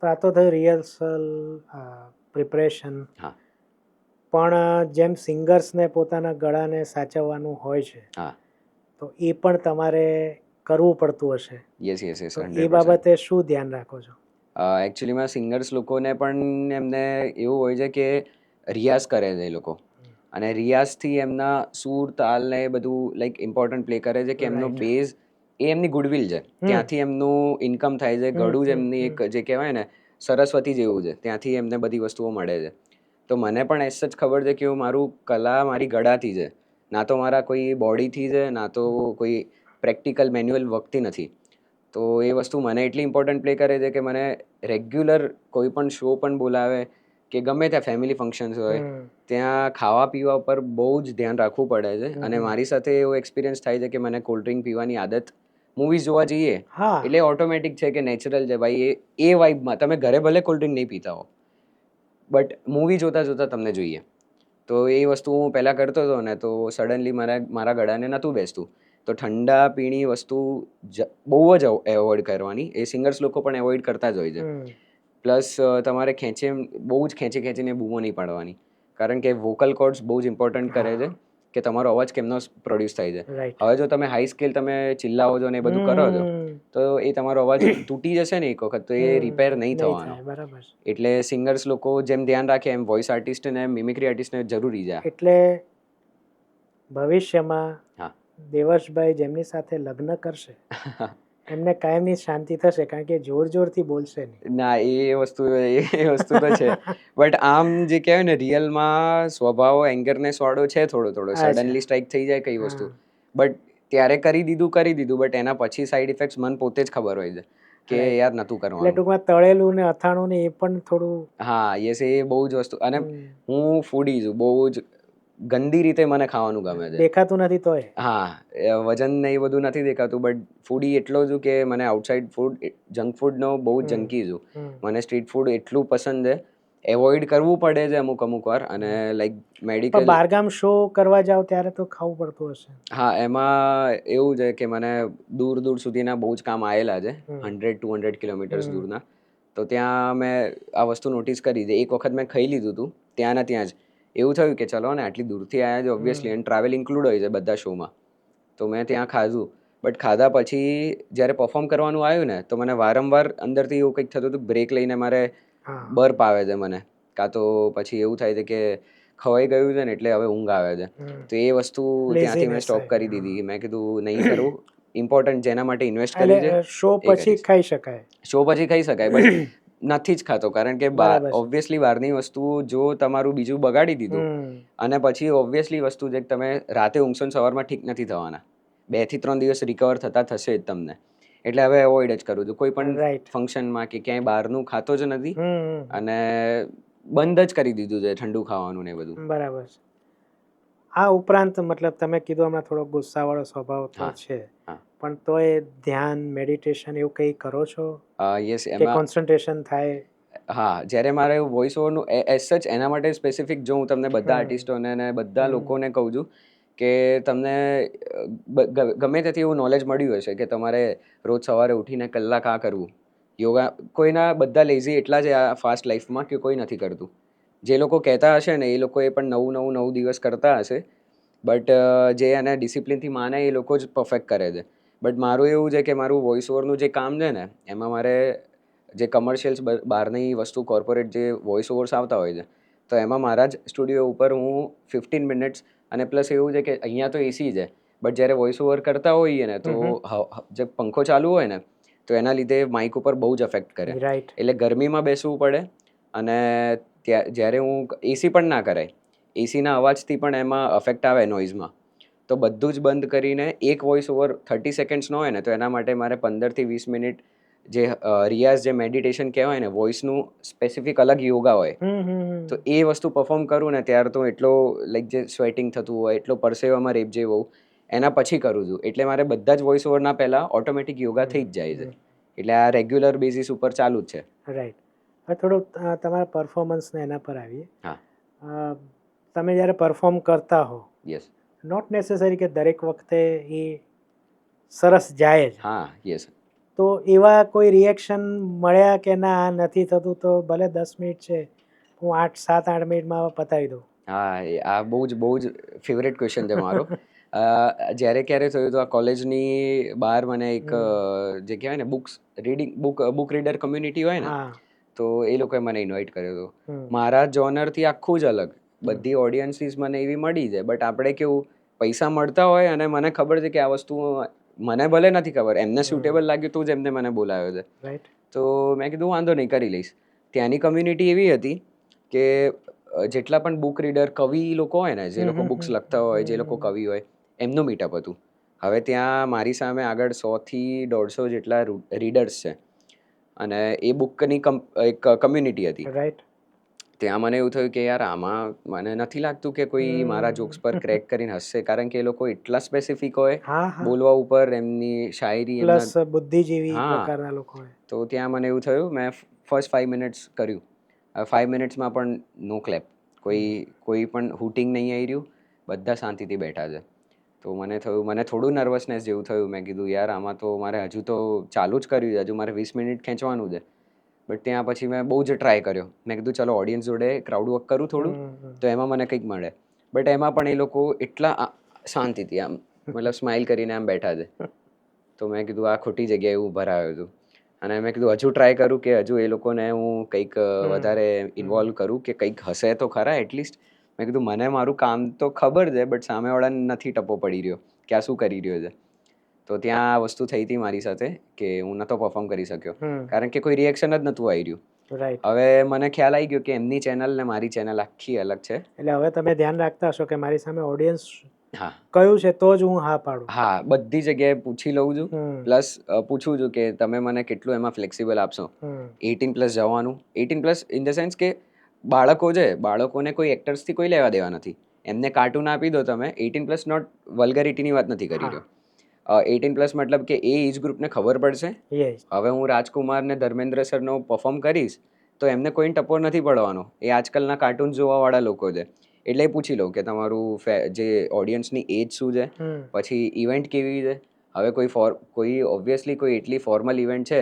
તો આ તો થયું રિહર્સલ, પ્રિપરેશન. હા. પણ જેમ સિંગર્સને પોતાના ગળાને સાચવવાનું હોય છે, હા, તો એ પણ તમારે કરવું પડતું હશે. યસ, તો 100%. એ બાબતે શું ધ્યાન રાખો છો? એકચ્યુઅલીમાં સિંગર્સ લોકોને પણ એમને એવું હોય છે કે રિયાઝ કરે છે એ લોકો અને રિયાઝથી એમના સૂર, તાલ ને એ બધું લાઈક ઇમ્પોર્ટન્ટ પ્લે કરે છે કે એમનો બેઝ એ એમની ગુડવિલ છે. ત્યાંથી એમનું ઇન્કમ થાય છે. ગળું જ એમની એક જે કહેવાય ને સરસ્વતી જેવું છે. ત્યાંથી એમને બધી વસ્તુઓ મળે છે. તો મને પણ એસ જ ખબર છે કે હું મારું કલા મારી ગળાથી છે, ના તો મારા કોઈ બોડીથી છે, ના તો કોઈ પ્રેક્ટિકલ મેન્યુઅલ વર્કથી નથી. તો એ વસ્તુ મને એટલી ઇમ્પોર્ટન્ટ પ્લે કરે છે કે મને રેગ્યુલર કોઈ પણ શો પણ બોલાવે કે ગમે ત્યાં ફેમિલી ફંક્શન્સ હોય ત્યાં ખાવા પીવા ઉપર બહુ જ ધ્યાન રાખવું પડે છે. અને મારી સાથે એવો એક્સપિરિયન્સ થાય છે કે મને કોલ્ડ ડ્રિંક પીવાની આદત મૂવીઝ જોવા જઈએ એટલે ઓટોમેટિક છે કે નેચરલ છે ભાઈ. એ વાઇબમાં તમે ઘરે ભલે કોલ્ડ ડ્રિંક નહીં પીતા હો બટ મૂવી જોતા તમને જોઈએ. તો એ વસ્તુ હું પહેલાં કરતો હતો ને તો સડનલી મારા ગળાને નહોતું બેસતું. તો ઠંડા પીણી વસ્તુ બહુ જ એવોઇડ કરવાની. એ સિંગર્સ લોકો પણ એવોઇડ કરતા જ હોય છે. પ્લસ તમારે બહુ જ ખેંચીને બૂમો નહીં પાડવાની. કારણ કે વોકલ કોર્ડ્સ બહુ જ ઇમ્પોર્ટન્ટ કરે છે કે તમારો અવાજ કેમનો પ્રોડ્યુસ થાય છે. હવે જો તમે હાઈ સ્કેલ તમે ચિલ્લાવો છો ને એ બધું કરો છો તો એ તમારો અવાજ તૂટી જશે ને એક વખત તો એ રિપેર નહીં થવાનો. એટલે સિંગર્સ લોકો જેમ ધ્યાન રાખે એમ વોઇસ આર્ટિસ્ટ ને મિમિક્રી આર્ટિસ્ટને જરૂરી છે. એટલે ભવિષ્યમાં દેવર્ષભાઈ જેમની સાથે લગ્ન કરશે એમને કાયમની શાંતિ થશે કારણ કે જોરથી બોલશે નહીં. ના, એ વસ્તુ તો છે. બટ આમ જે કહેવાય ને રિયલમાં સ્વભાવ એંગરનેસ વાળો છે થોડો સડનલી સ્ટ્રાઇક થઈ જાય કઈ વસ્તુ. બટ ત્યારે કરી દીધું બટ એના પછી સાઈડ ઇફેક્ટ્સ મને પોતે જ ખબર હોય છે કે યાર નતું કરવાનું. એટલે ટૂંકમાં તળેલું ને અથાણું ને એ પણ થોડું. હા, યસ, એ બહુ જ વસ્તુ. અને હું ફૂડી છું, બહુ જ ગંદી રીતે મને ખાવાનું ગમે છે. દેખાતું નથી તોય. હા, વજન ને એ બધું નથી દેખાતું બટ ફૂડી એટલો છું કે મને આઉટસાઇડ ફૂડ, જંક ફૂડનો બહુ જ જંકી છું. મને સ્ટ્રીટ ફૂડ એટલું પસંદ છે. એવોઇડ કરવું પડે છે અમુક વાર અને લાઈક મેડિકલ. બહારગામ શો કરવા જાવ ત્યારે તો ખાવું પડતું હશે. હા, એમાં એવું છે કે મને દૂર સુધીના બહુ જ કામ આવેલા છે, 100-200 કિલોમીટર્સ દૂરના. તો ત્યાં મેં આ વસ્તુ નોટિસ કરી છે. એક વખત મેં ખાઈ લીધું હતું ત્યાં જ. એવું થયું કે ચલો ને આટલી દૂરથી આવ્યા છે ઓબ્વિયસલી એન્ડ ટ્રાવેલ ઇન્ક્લુડ હોય છે બધા શોમાં. તો મેં ત્યાં ખાધું બટ ખાધા પછી જ્યારે પરફોર્મ કરવાનું આવ્યું ને તો મને વારંવાર અંદરથી એવું કંઈક થતું હતું બ્રેક લઈને મારે બર્પ આવે છે મને, કાં તો પછી એવું થાય છે કે ખવાઈ ગયું છે ને એટલે હવે ઊંઘ આવે છે. તો એ વસ્તુ ત્યાંથી મેં સ્ટોપ કરી દીધી. મેં કીધું નહીં કરવું. ઇમ્પોર્ટન્ટ જેના માટે ઇન્વેસ્ટ કરી છે શો પછી ખાઈ શકાય. શો પછી ખાઈ શકાય બટ નથી જ ખાતો કારણ કે ઓબ્વિયસલી બહારની વસ્તુ જો તમારું બીજું બગાડી દીધું અને પછી ઓબ્વિયસલી વસ્તુ છે કે તમે રાતે ઊંઘશો ને સવારમાં ઠીક નથી થવાના. 2 થી 3 દિવસ રિકવર થશે જ તમને. એટલે હવે એવોઇડ જ કરું છું. કોઈ પણ રાઈટ. ફંક્શનમાં કે ક્યાંય બહારનું ખાતો જ નથી હમ. અને બંધ જ કરી દીધું છે ઠંડુ ખાવાનું ને એ બધું. બરાબર છે. આ ઉપરાંત મતલબ તમે કીધું હમણાં થોડો ગુસ્સાવાળો સ્વભાવ તો હા, છે, હા. પણ તોય ધ્યાન મેડિટેશન એવું કંઈ કરો છો યસ, કે એમાં કોન્સન્ટ્રેશન થાય? હા, જ્યારે મારે વોઇસ ઓવરનું એઝ સચ એના માટે સ્પેસિફિક જો હું તમને બધા આર્ટિસ્ટોને અને બધા લોકોને કહું છું કે તમને ગમે ત્યાંથી એવું નોલેજ મળ્યું હશે કે તમારે રોજ સવારે ઉઠીને કલાક આ કરવું યોગા. કોઈના બધા લેઝી એટલા જ આ ફાસ્ટ લાઈફમાં કે કોઈ નથી કરતું. જે લોકો કહેતા હશે ને એ લોકોએ પણ 9 દિવસ કરતા હશે, બટ જે એને ડિસિપ્લિનથી માને એ લોકો જ પરફેક્ટ કરે છે. બટ મારું એવું છે કે મારું વોઇસ ઓવરનું જે કામ છે ને એમાં મારે જે કમર્શિયલ્સ બહારની વસ્તુ કોર્પોરેટ જે વોઇસ ઓવર્સ આવતા હોય છે, તો એમાં મારા જ સ્ટુડિયો ઉપર હું 15 મિનિટ્સ અને પ્લસ એવું છે કે અહીંયા તો એસી છે, બટ જ્યારે વોઇસ ઓવર કરતા હોઈએ ને તો જે પંખો ચાલુ હોય ને તો એના લીધે માઇક ઉપર બહુ જ અફેક્ટ કરે. રાઈટ. એટલે ગરમીમાં બેસવું પડે અને જ્યારે હું એસી પણ ના કરાય, એસીના અવાજથી પણ એમાં અફેક્ટ આવે નોઇઝમાં, તો બધું જ બંધ કરીને એક વોઇસ ઓવર 30 સેકન્ડ્સનો હોય ને તો એના માટે મારે 15 થી 20 મિનિટ જે રિયાઝ જે મેડિટેશન કહેવાય ને વોઇસનું સ્પેસિફિક અલગ યોગા હોય, તો એ વસ્તુ પરફોર્મ કરું ને ત્યારે તો એટલો લાઈક જે સ્વેટિંગ થતું હોય, એટલો પરસેવામાં રેપજે હોઉં, એના પછી કરું છું. એટલે મારે બધા જ વોઇસ ઓવરના પહેલાં ઓટોમેટિક યોગા થઈ જ જાય છે. એટલે આ રેગ્યુલર બેઝિસ ઉપર ચાલુ જ છે. રાઈટ. હવે થોડું તમારા પરફોર્મન્સને એના પર આવીએ. હા. તમે જ્યારે પરફોર્મ કરતા હો, યસ. નોટ નેસેસરી કે દરેક વખતે એ સરસ જાય જ, હા, યસ. તો એવા કોઈ રિએક્શન મળ્યા કે ના આ નથી થતું તો ભલે 10 મિનિટ છે, હું 7-8 મિનિટમાં પતાવી દઉં? હા, આ બહુ જ ફેવરેટ ક્વેશ્ચન છે મારો. જ્યારે ક્યારે થયું હતું, આ કોલેજની બહાર મને એક જે કહેવાય ને બુક રીડર કમ્યુનિટી હોય ને, હા. તો એ લોકોએ મને ઇન્વાઇટ કર્યો હતો. મારા જોનરથી આખું જ અલગ. બધી ઓડિયન્સીસ મને એવી મળી છે, બટ આપણે કેવું પૈસા મળતા હોય અને મને ખબર છે કે આ વસ્તુ મને ભલે નથી ખબર, એમને સુટેબલ લાગ્યું તું જ એમને મને બોલાવ્યો છે. રાઈટ. તો મેં કીધું વાંધો નહીં, કરી લઈશ. ત્યાંની કમ્યુનિટી એવી હતી કે જેટલા પણ બુક રીડર કવિ લોકો હોય ને, જે લોકો બુક્સ લખતા હોય, જે લોકો કવિ હોય, એમનું મીટઅપ હતું. હવે ત્યાં મારી સામે આગળ 100 થી 150 જેટલા રીડર્સ છે અને એ બુકની એક કમ્યુનિટી હતી. રાઈટ. ત્યાં મને એવું થયું કે યાર આમાં મને નથી લાગતું કે કોઈ મારા જોક્સ પર ક્રેક કરીને હસશે, કારણ કે એ લોકો એટલા સ્પેસિફિક હોય બોલવા ઉપર, એમની શાયરી, પ્લસ બુદ્ધિજીવી હા. પ્રકારના લોકો હોય. તો ત્યાં મને એવું થયું, મેં ફર્સ્ટ 5 મિનિટ્સ કર્યું. 5 મિનિટ્સમાં પણ નો ક્લેપ, કોઈ પણ હૂટિંગ નહીં આવી રહ્યું, બધા શાંતિથી બેઠા છે. તો મને થોડું નર્વસનેસ જેવું થયું. મેં કીધું યાર આમાં તો મારે હજુ તો ચાલુ જ કર્યું છે, હજુ મારે 20 મિનિટ ખેંચવાનું છે. બટ ત્યાં પછી મેં બહુ જ ટ્રાય કર્યો. મેં કીધું ચલો ઓડિયન્સ જોડે ક્રાઉડ વર્ક કરું થોડું, તો એમાં મને કંઈક મળે. બટ એમાં પણ એ લોકો એટલા શાંતિથી આમ મતલબ સ્માઇલ કરીને આમ બેઠા છે. તો મેં કીધું આ ખોટી જગ્યાએ હું ભરાયો છું. અને મેં કીધું હજુ ટ્રાય કરું કે હજુ એ લોકોને હું કંઈક વધારે ઇન્વોલ્વ કરું કે કંઈક હશે તો ખરા એટલીસ્ટ. મેં કીધું મને મારું કામ તો ખબર છે, બટ સામેવાળાને નથી ટપો પડી રહ્યો કે આ શું કરી રહ્યો છે. તો ત્યાં આ વસ્તુ થઈ હતી મારી સાથે કે હું નહોતો પરફોર્મ કરી શક્યો, કારણ કે કોઈ રિએક્શન જ નહોતું આવી રહ્યું. રાઈટ. હવે મને ખ્યાલ આવી ગયો કે એમની ચેનલ ને મારી ચેનલ આખી અલગ છે. એટલે હવે તમે ધ્યાન રાખતા હશો કે મારી સામે ઓડિયન્સ હા, કયું છે તો જ હું હા પાડું. હા, બધી જગ્યાએ પૂછી લઉં છું, પ્લસ પૂછું છું કે તમે મને કેટલું એમાં ફ્લેક્સિબલ આપશો. 18+ જવાનું, 18+ ઇન ધ સેન્સ કે બાળકો છે, બાળકોને કોઈ એક્ટર્સથી કોઈ લેવા દેવા નથી. એમને કાર્ટૂન આપી દો તમે. 18+ નોટ વલ્ગરિટીની વાત નથી કરી રહ્યો. 18+ મતલબ કે એ એજ ગ્રુપને ખબર પડશે. હવે હું રાજકુમાર ને ધર્મેન્દ્ર સરનો પરફોર્મ કરીશ તો એમને કોઈ ટપો નથી પડવાનો. એ આજકાલના કાર્ટૂન જોવાવાળા લોકો છે. એટલે એ પૂછી લઉં કે તમારું જે ઓડિયન્સની એજ શું છે, પછી ઇવેન્ટ કેવી છે. હવે કોઈ ઓબ્વિયસલી કોઈ એટલી ફોર્મલ ઇવેન્ટ છે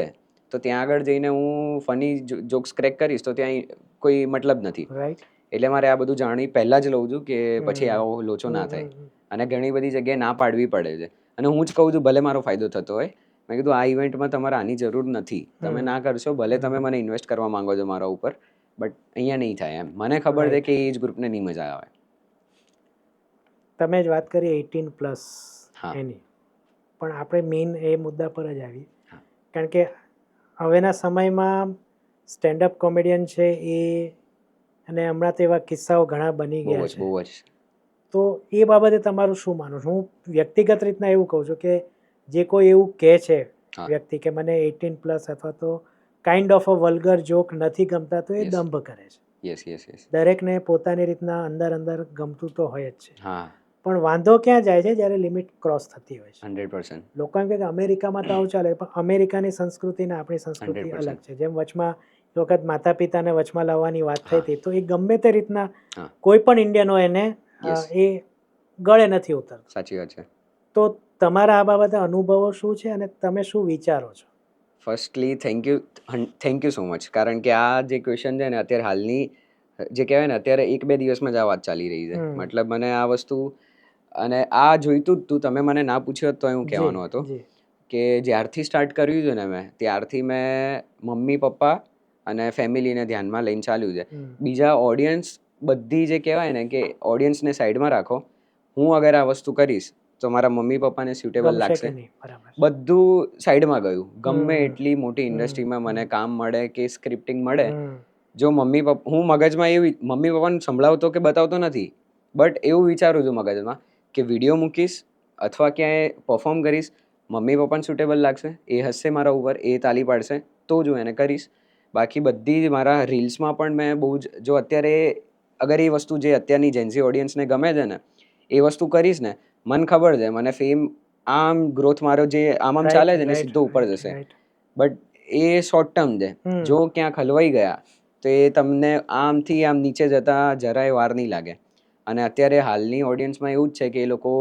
તો ત્યાં આગળ જઈને હું ફની જોક્સ ક્રેક કરીશ તો ત્યાં કોઈ મતલબ નથી. એટલે મારે આ બધું જાણી પહેલાં જ લઉં છું કે પછી આવો લોચો ના થાય. અને ઘણી બધી જગ્યાએ ના પાડવી પડે છે. અને હું જ કહું છું ભલે મારો ફાયદો થતો હોય, મેં કીધું આ ઇવેન્ટમાં તમારે આની જરૂર નથી, તમે ના કરશો, ભલે તમે મને ઇન્વેસ્ટ કરવા માંગો છો મારા ઉપર, બટ અહીંયા નહીં થાય એમ. મને ખબર છે કે એજ ગ્રુપને નહીં મજા આવે. તમે જ વાત કરી 18+, હા, એની પણ આપણે મેઇન એ મુદ્દા પર જ આવીએ, કારણ કે હવેના સમયમાં સ્ટેન્ડઅપ કોમેડિયન છે એ, અને હમણાં તો એવા કિસ્સાઓ ઘણા બની ગયા છે બહુ જ તો એ બાબતે તમારું શું માનવું છે? હું વ્યક્તિગત રીતના એવું કહું છું કે જે કોઈ એવું કહે છે હા. વ્યક્તિ કે મને 18+ અથવા તો kind of a vulgar joke નથી ગમતા, તો એ Yes. દંભ કરે છે. યસ. દરેકને પોતાની રીતના અંદર અંદર ગમતું તો હોય જ છે, હા, પણ વાંધો ક્યાં જાય છે જ્યારે લિમિટ ક્રોસ થતી હોય છે. 100%. લોકો એમ કહે કે અમેરિકામાં તો આવું ચાલે, પણ અમેરિકાની સંસ્કૃતિ ને આપણી સંસ્કૃતિ 100%. અલગ છે. જેમ વચમાં એ વખત માતા પિતાને વચમાં લાવવાની વાત થઈ હા. હતી, તો એ ગમે તે રીતના હા. કોઈ પણ ઇન્ડિયન હોય એને Yes. એ ગળે નથી ઉતરતો. સાચી વાત છે. તો તમારા આ બાબતે અનુભવો શું છે અને તમે શું વિચારો છો? Firstly thank you so much, કારણ કે આ જે ક્વેશ્ચન છે ને અત્યારે હાલની જે કહેવાય ને અત્યારે 1-2 દિવસમાં જ આ વાત ચાલી રહી છે. મતલબ મને આ વસ્તુ અને આ જોઈતું જ તું, તમે મને ના પૂછ્યો હોત તો હું કહેવાનો હતો જી કે જ્યારથી સ્ટાર્ટ કર્યું છે ને મેં ત્યારથી મેં મમ્મી પપ્પા અને ફેમિલીને ધ્યાનમાં લઈને ચાલ્યું છે. બીજા ઓડિયન્સ બધી જે કહેવાય ને કે ઓડિયન્સને સાઈડમાં રાખો. હું અગર આ વસ્તુ કરીશ તો મારા મમ્મી પપ્પાને સ્યુટેબલ ગમશે લાગશે. કે નહીં? બરાબર. બધું સાઈડમાં ગયું. ગમે હમ. એટલી મોટી ઇન્ડસ્ટ્રીમાં મને કામ મળે કે સ્ક્રિપ્ટિંગ મળે, હમ. જો મમ્મી પપ્પા હું મગજમાં એવું મમ્મી પપ્પાને સંભળાવતો કે બતાવતો નથી, બટ એવું વિચારું છું મગજમાં કે વિડીયો મૂકીશ અથવા ક્યાંય પરફોર્મ કરીશ, મમ્મી પપ્પાને સુટેબલ લાગશે, એ હસશે મારા ઉપર, એ તાલી પાડશે તો જ હું એને કરીશ. બાકી બધી મારા રીલ્સમાં પણ મેં બહુ જ, જો અત્યારે અગર એ વસ્તુ જે અત્યારની જેન્ઝી ઓડિયન્સને ગમે છે ને એ વસ્તુ કરીશ ને, મને ખબર છે મને ફેમ આમ ગ્રોથ મારો જે આમ ચાલે છે ને સીધો ઉપર જશે, બટ એ શોર્ટ ટર્મ છે. જો ક્યાંક હલવાઈ ગયા તો એ તમને આમથી આમ નીચે જતા જરાય વાર નહીં લાગે. અને અત્યારે હાલની ઓડિયન્સમાં એવું જ છે કે એ લોકો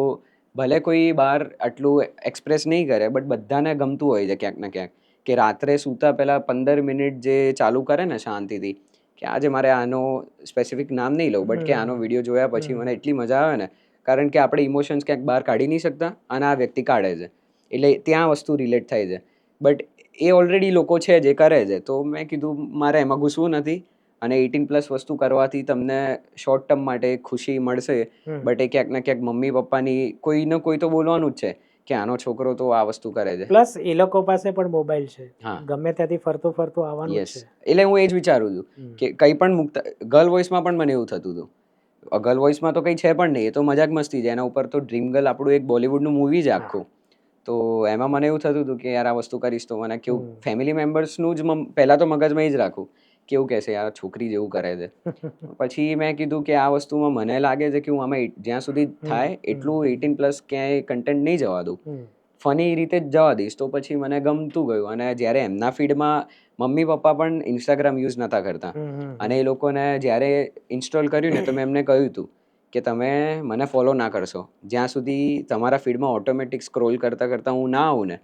ભલે કોઈ બહાર આટલું એક્સપ્રેસ નહીં કરે, બટ બધાને ગમતું હોય છે ક્યાંક ને ક્યાંક કે રાત્રે સૂતા પહેલા 15 મિનિટ જે ચાલુ કરે ને શાંતિથી કે આજે મારે આનો સ્પેસિફિક નામ નહીં લઉં, બટ કે આનો વિડીયો જોયા પછી મને એટલી મજા આવે ને, કારણ કે આપણે ઇમોશન્સ ક્યાંક બહાર કાઢી નહીં શકતા અને આ વ્યક્તિ કાઢે છે, એટલે ત્યાં વસ્તુ રિલેટ થાય છે. બટ એ ઓલરેડી લોકો છે જે કરે છે, તો મેં કીધું મારે એમાં ઘૂસવું નથી. અને 18+ વસ્તુ કરવાથી તમને શોર્ટ ટર્મ માટે ખુશી મળશે, બટ એ ક્યાંક ને ક્યાંક મમ્મી પપ્પાની કોઈ ને કોઈ તો બોલવાનું જ છે કે આનો છોકરો તો આ વસ્તુ કરે છે. પ્લસ એ લોકો પાસે પણ મોબાઈલ છે, હા. ગમે ત્યાંથી ફરતું ફરતું આવવાનું જ યસ, છે. એટલે હું એ જ વિચારું છું કે કંઈ પણ મૂકતા ગર્લ વોઇસમાં પણ મને એવું થતું હતું. ગર્લ વોઇસમાં તો કંઈ છે પણ નહીં, એ તો મજાક મસ્તી છે. એના ઉપર તો ડ્રીમ ગર્લ આપણું એક બોલિવૂડનું મૂવી છે આખું. તો એમાં મને એવું થતું હતું કે યાર આ વસ્તુ કરીશ તો મને કેવું ફેમિલી મેમ્બર્સનું જ પહેલાં તો મગજમાં એ જ રાખું કેવું કહેશે યાર છોકરી જેવું કરે છે. પછી મેં કીધું કે આ વસ્તુમાં મને લાગે છે કે હું આમાં જ્યાં સુધી થાય એટલું 18+ ક્યાંય કન્ટેન્ટ નહીં જવા દઉં, ફની રીતે જ જવા દઈશ. તો પછી મને ગમતું ગયું. અને જ્યારે એમના ફીડમાં મમ્મી પપ્પા પણ ઇન્સ્ટાગ્રામ યુઝ નહોતા કરતા અને એ લોકોને જ્યારે ઇન્સ્ટોલ કર્યું ને તો મેં એમને કહ્યું હતું કે તમે મને ફોલો ના કરશો જ્યાં સુધી તમારા ફીડમાં ઓટોમેટિક સ્ક્રોલ કરતાં કરતાં હું ના આવું ને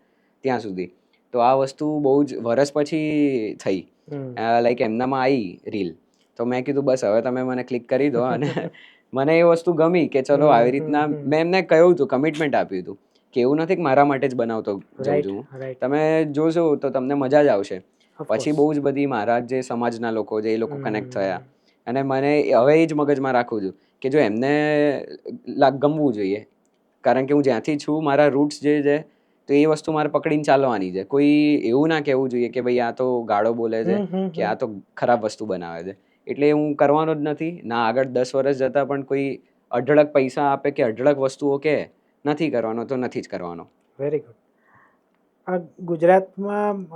ત્યાં સુધી. તો આ વસ્તુ બહુ જ વરસ પછી થઈ, લાઈક એમનામાં આવી રીલ. તો મેં કીધું બસ હવે તમે મને ક્લિક કરી દો. અને મને એ વસ્તુ ગમી કે ચલો આવી રીતના મેં એમને કહ્યું હતું, કમિટમેન્ટ આપ્યું હતું કે એવું નથી કે મારા માટે જ બનાવતો જઉં છું, તમે જોશો તો તમને મજા જ આવશે. પછી બહુ જ બધી મારા જે સમાજના લોકો છે એ લોકો કનેક્ટ થયા અને મને હવે એ જ મગજમાં રાખું છું કે જો એમને ગમવું જોઈએ, કારણ કે હું જ્યાંથી છું મારા રૂટ્સ જે છે તો એ વસ્તુ મારે પકડીને ચાલવાની છે. કોઈ એવું ના કહેવું જોઈએ કે ભાઈ આ તો ગાળો બોલે છે કે આ તો ખરાબ વસ્તુ બનાવે છે, એટલે હું કરવાનો જ નથી. ના આગળ 10 વર્ષ જતાં પણ કોઈ અઢળક પૈસા આપે કે અઢળક વસ્તુઓ કે નથી કરવાનો તો નથી જ કરવાનો. Very good. આ ગુજરાતમાં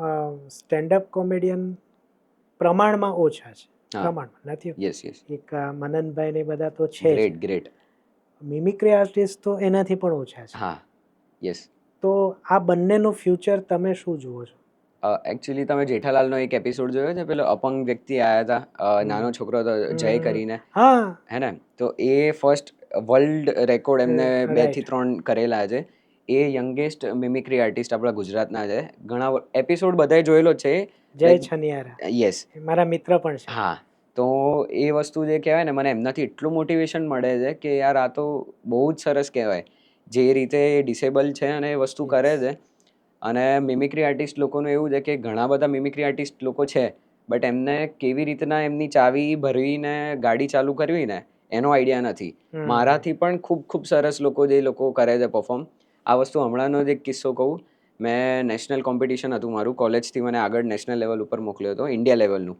સ્ટેન્ડઅપ કોમેડિયન પ્રમાણમાં ઓછા છે, પ્રમાણમાં નથી. યસ એક મનનભાઈ ને બધા તો છે, ગ્રેટ. મિમિક્રી આર્ટિસ્ટ તો એનાથી પણ ઓછા છે. હા, યસ. તો આ બંનેનું ફ્યુચર તમે શું જુઓ છો? એકચ્યુઅલી તમે જેઠાલાલનો એક એપિસોડ જોયો છે, પેલો અપંગ વ્યક્તિ આવ્યા હતા, નાનો છોકરો હતો જય કરીને, હે ને? તો એ ફર્સ્ટ વર્લ્ડ રેકોર્ડ એમને 2 થી 3 કરેલા છે. એ યંગેસ્ટ મિમિક્રી આર્ટિસ્ટ આપણા ગુજરાતના છે. ઘણા એપિસોડ બધાએ જોયેલો છે. જય છનિયારા. યસ, મારા મિત્ર પણ છે. હા. તો એ વસ્તુ જે કહેવાય ને મને એમનાથી એટલું મોટિવેશન મળે છે કે યાર આ તો બહુ જ સરસ કહેવાય જે રીતે ડિસેબલ છે અને એ વસ્તુ કરે છે. અને મિમિક્રી આર્ટિસ્ટ લોકોનું એવું છે કે ઘણા બધા મિમિક્રી આર્ટિસ્ટ લોકો છે, બટ એમને કેવી રીતના એમની ચાવી ભરવીને ગાડી ચાલુ કરવી ને એનો આઈડિયા નથી. મારાથી પણ ખૂબ ખૂબ સરસ લોકો જે લોકો કરે છે પરફોર્મ. આ વસ્તુ હમણાંનો જ એક કિસ્સો કહું. મેં નેશનલ કોમ્પિટિશન હતું મારું, કોલેજથી મને આગળ નેશનલ લેવલ ઉપર મોકલ્યો હતો, ઇન્ડિયા લેવલનું.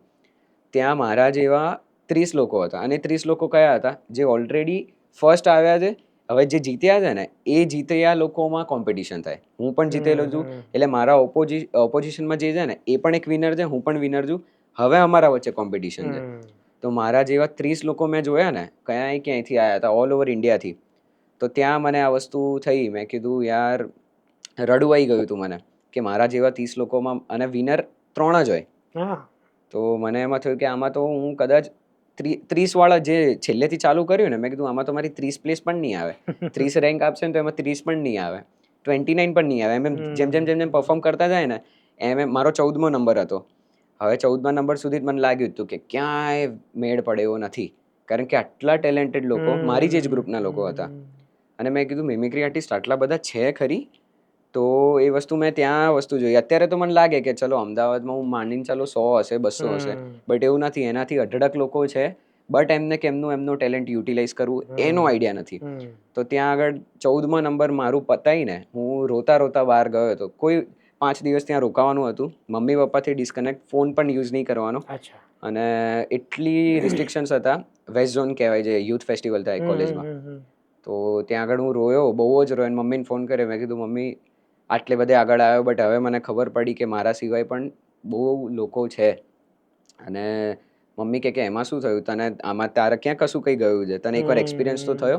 ત્યાં મારા જેવા 30 લોકો હતા અને 30 લોકો કયા હતા જે ઓલરેડી ફર્સ્ટ આવ્યા છે. હવે જે જીત્યા છે ને એ જીત્યા લોકોમાં કોમ્પિટિશન થાય. હું પણ જીતેલો છું, એટલે મારા ઓપોઝિશનમાં જે છે ને એ પણ એક વિનર છે, હું પણ વિનર છું. હવે અમારા વચ્ચે કોમ્પિટિશન છે. તો મારા જેવા 30 લોકો મેં જોયા ને, ક્યાંયથી આવ્યા હતા, ઓલ ઓવર ઇન્ડિયાથી. તો ત્યાં મને આ વસ્તુ થઈ. મેં કીધું યાર, રડવું આવી ગયું હતું મને કે મારા જેવા 30 લોકોમાં અને વિનર 3 જ હોય. તો મને એમાં થયું કે આમાં તો હું કદાચ 30 વાળા જે છેલ્લેથી ચાલુ કર્યું ને, મેં કીધું આમાં તો મારી 30 પ્લેસ પણ નહીં આવે. 30 રેન્ક આપશે ને તો એમાં 30 પણ નહીં આવે, 29 પણ નહીં આવે. એમ જેમ જેમ જેમ જેમ પરફોર્મ કરતા જાય ને એમ મારો 14મો નંબર હતો. હવે 14મા નંબર સુધી મને લાગ્યું હતું કે ક્યાંય મેળ પડે એવો નથી, કારણ કે આટલા ટેલેન્ટેડ લોકો મારી જ ગ્રુપના લોકો હતા. અને મેં કીધું મિમિક્રી આર્ટિસ્ટ આટલા બધા છે ખરી. તો એ વસ્તુ મેં ત્યાં વસ્તુ જોઈ. અત્યારે તો મને લાગે કે ચલો અમદાવાદમાં હું માંડીને ચાલો 100 હશે, 200 હશે, બટ એવું નથી. એનાથી અઢળક લોકો છે, બટ એમને કેમનું એમનું ટેલેન્ટ યુટિલાઇઝ કરવું એનો આઈડિયા નથી. તો ત્યાં આગળ 14મા નંબર મારું પતાઈને હું રોતા રોતા બહાર ગયો હતો. કોઈ 5 દિવસ ત્યાં રોકાવાનું હતું, મમ્મી પપ્પાથી ડિસ્કનેક્ટ, ફોન પણ યુઝ નહીં કરવાનો. અને એટલી રિસ્ટ્રિક્શન્સ હતા. વેસ્ટ ઝોન કહેવાય, જે યુથ ફેસ્ટિવલ થાય કોલેજમાં. તો ત્યાં આગળ હું રોયો, બહુ જ રોયો. મમ્મીને ફોન કર્યો, મેં કીધું મમ્મી આટલે બધે આગળ આવ્યો, બટ હવે મને ખબર પડી કે મારા સિવાય પણ બહુ લોકો છે. અને મમ્મી કે એમાં શું થયું તને, આમાં તારે ક્યાં કશું કંઈ ગયું છે, તને એકવાર એક્સપિરિયન્સ તો થયો.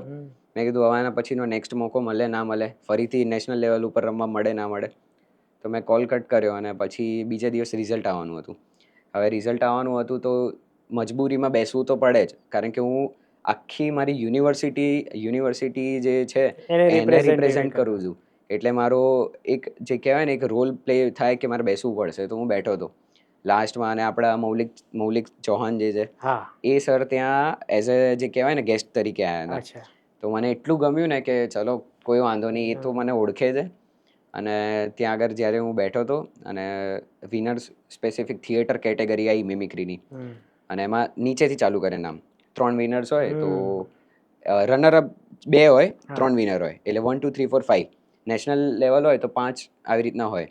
મેં કીધું હવે આના પછીનો નેક્સ્ટ મોકો મળે ના મળે, ફરીથી નેશનલ લેવલ ઉપર રમવા મળે ના મળે. તો મેં કોલ કટ કર્યો અને પછી બીજા દિવસ રિઝલ્ટ આવવાનું હતું. હવે રિઝલ્ટ આવવાનું હતું તો મજબૂરીમાં બેસવું તો પડે જ, કારણ કે હું આખી મારી યુનિવર્સિટી જે છે એને રિપ્રેઝેન્ટ કરું છું. એટલે મારો એક જે કહેવાય ને એક રોલ પ્લે થાય કે મારે બેસવું પડશે. તો હું બેઠો હતો લાસ્ટમાં. અને આપણા મૌલિક ચૌહાણ જે છે એ સર ત્યાં એઝ અ જે કહેવાય ને ગેસ્ટ તરીકે આવ્યા હતા. તો મને એટલું ગમ્યું ને કે ચલો કોઈ વાંધો નહીં, એ તો મને ઓળખે છે. અને ત્યાં આગળ જ્યારે હું બેઠો હતો અને વિનર્સ સ્પેસિફિક થિયેટર કેટેગરી આવી મિમિક્રીની, અને એમાં નીચેથી ચાલુ કરે નામ. 3 વિનર્સ હોય તો રનરઅપ 2 હોય, 3 વિનર હોય, એટલે 1 2 3 4 5. નેશનલ લેવલ હોય તો 5 આવી રીતના હોય.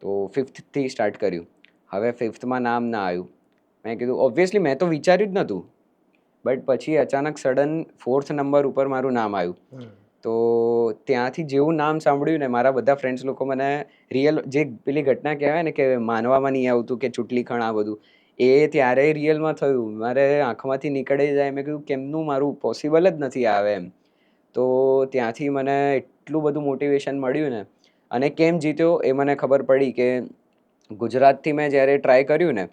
તો 5થથી સ્ટાર્ટ કર્યું. હવે 5થમાં નામ ના આવ્યું. મેં કીધું ઓબ્વિયસલી મેં તો વિચાર્યું જ નહોતું, બટ પછી અચાનક સડન 4th નંબર ઉપર મારું નામ આવ્યું. તો ત્યાંથી જેવું નામ સાંભળ્યું ને, મારા બધા ફ્રેન્ડ્સ લોકો મને રિયલ જે પેલી ઘટના કહેવાય ને કે માનવામાં નહીં આવતું કે ચૂંટલી ખણ આ બધું, એ ત્યારે રિયલમાં થયું. મારે આંખમાંથી નીકળી જાય. મેં કીધું કેમનું મારું પોસિબલ જ નથી આવે એમ. તો ત્યાંથી મને એટલું બધું મોટિવેશન મળ્યું ને. અને કેમ જીત્યો એ મને ખબર પડી કે ગુજરાતથી મેં જ્યારે ટ્રાય કર્યું ને,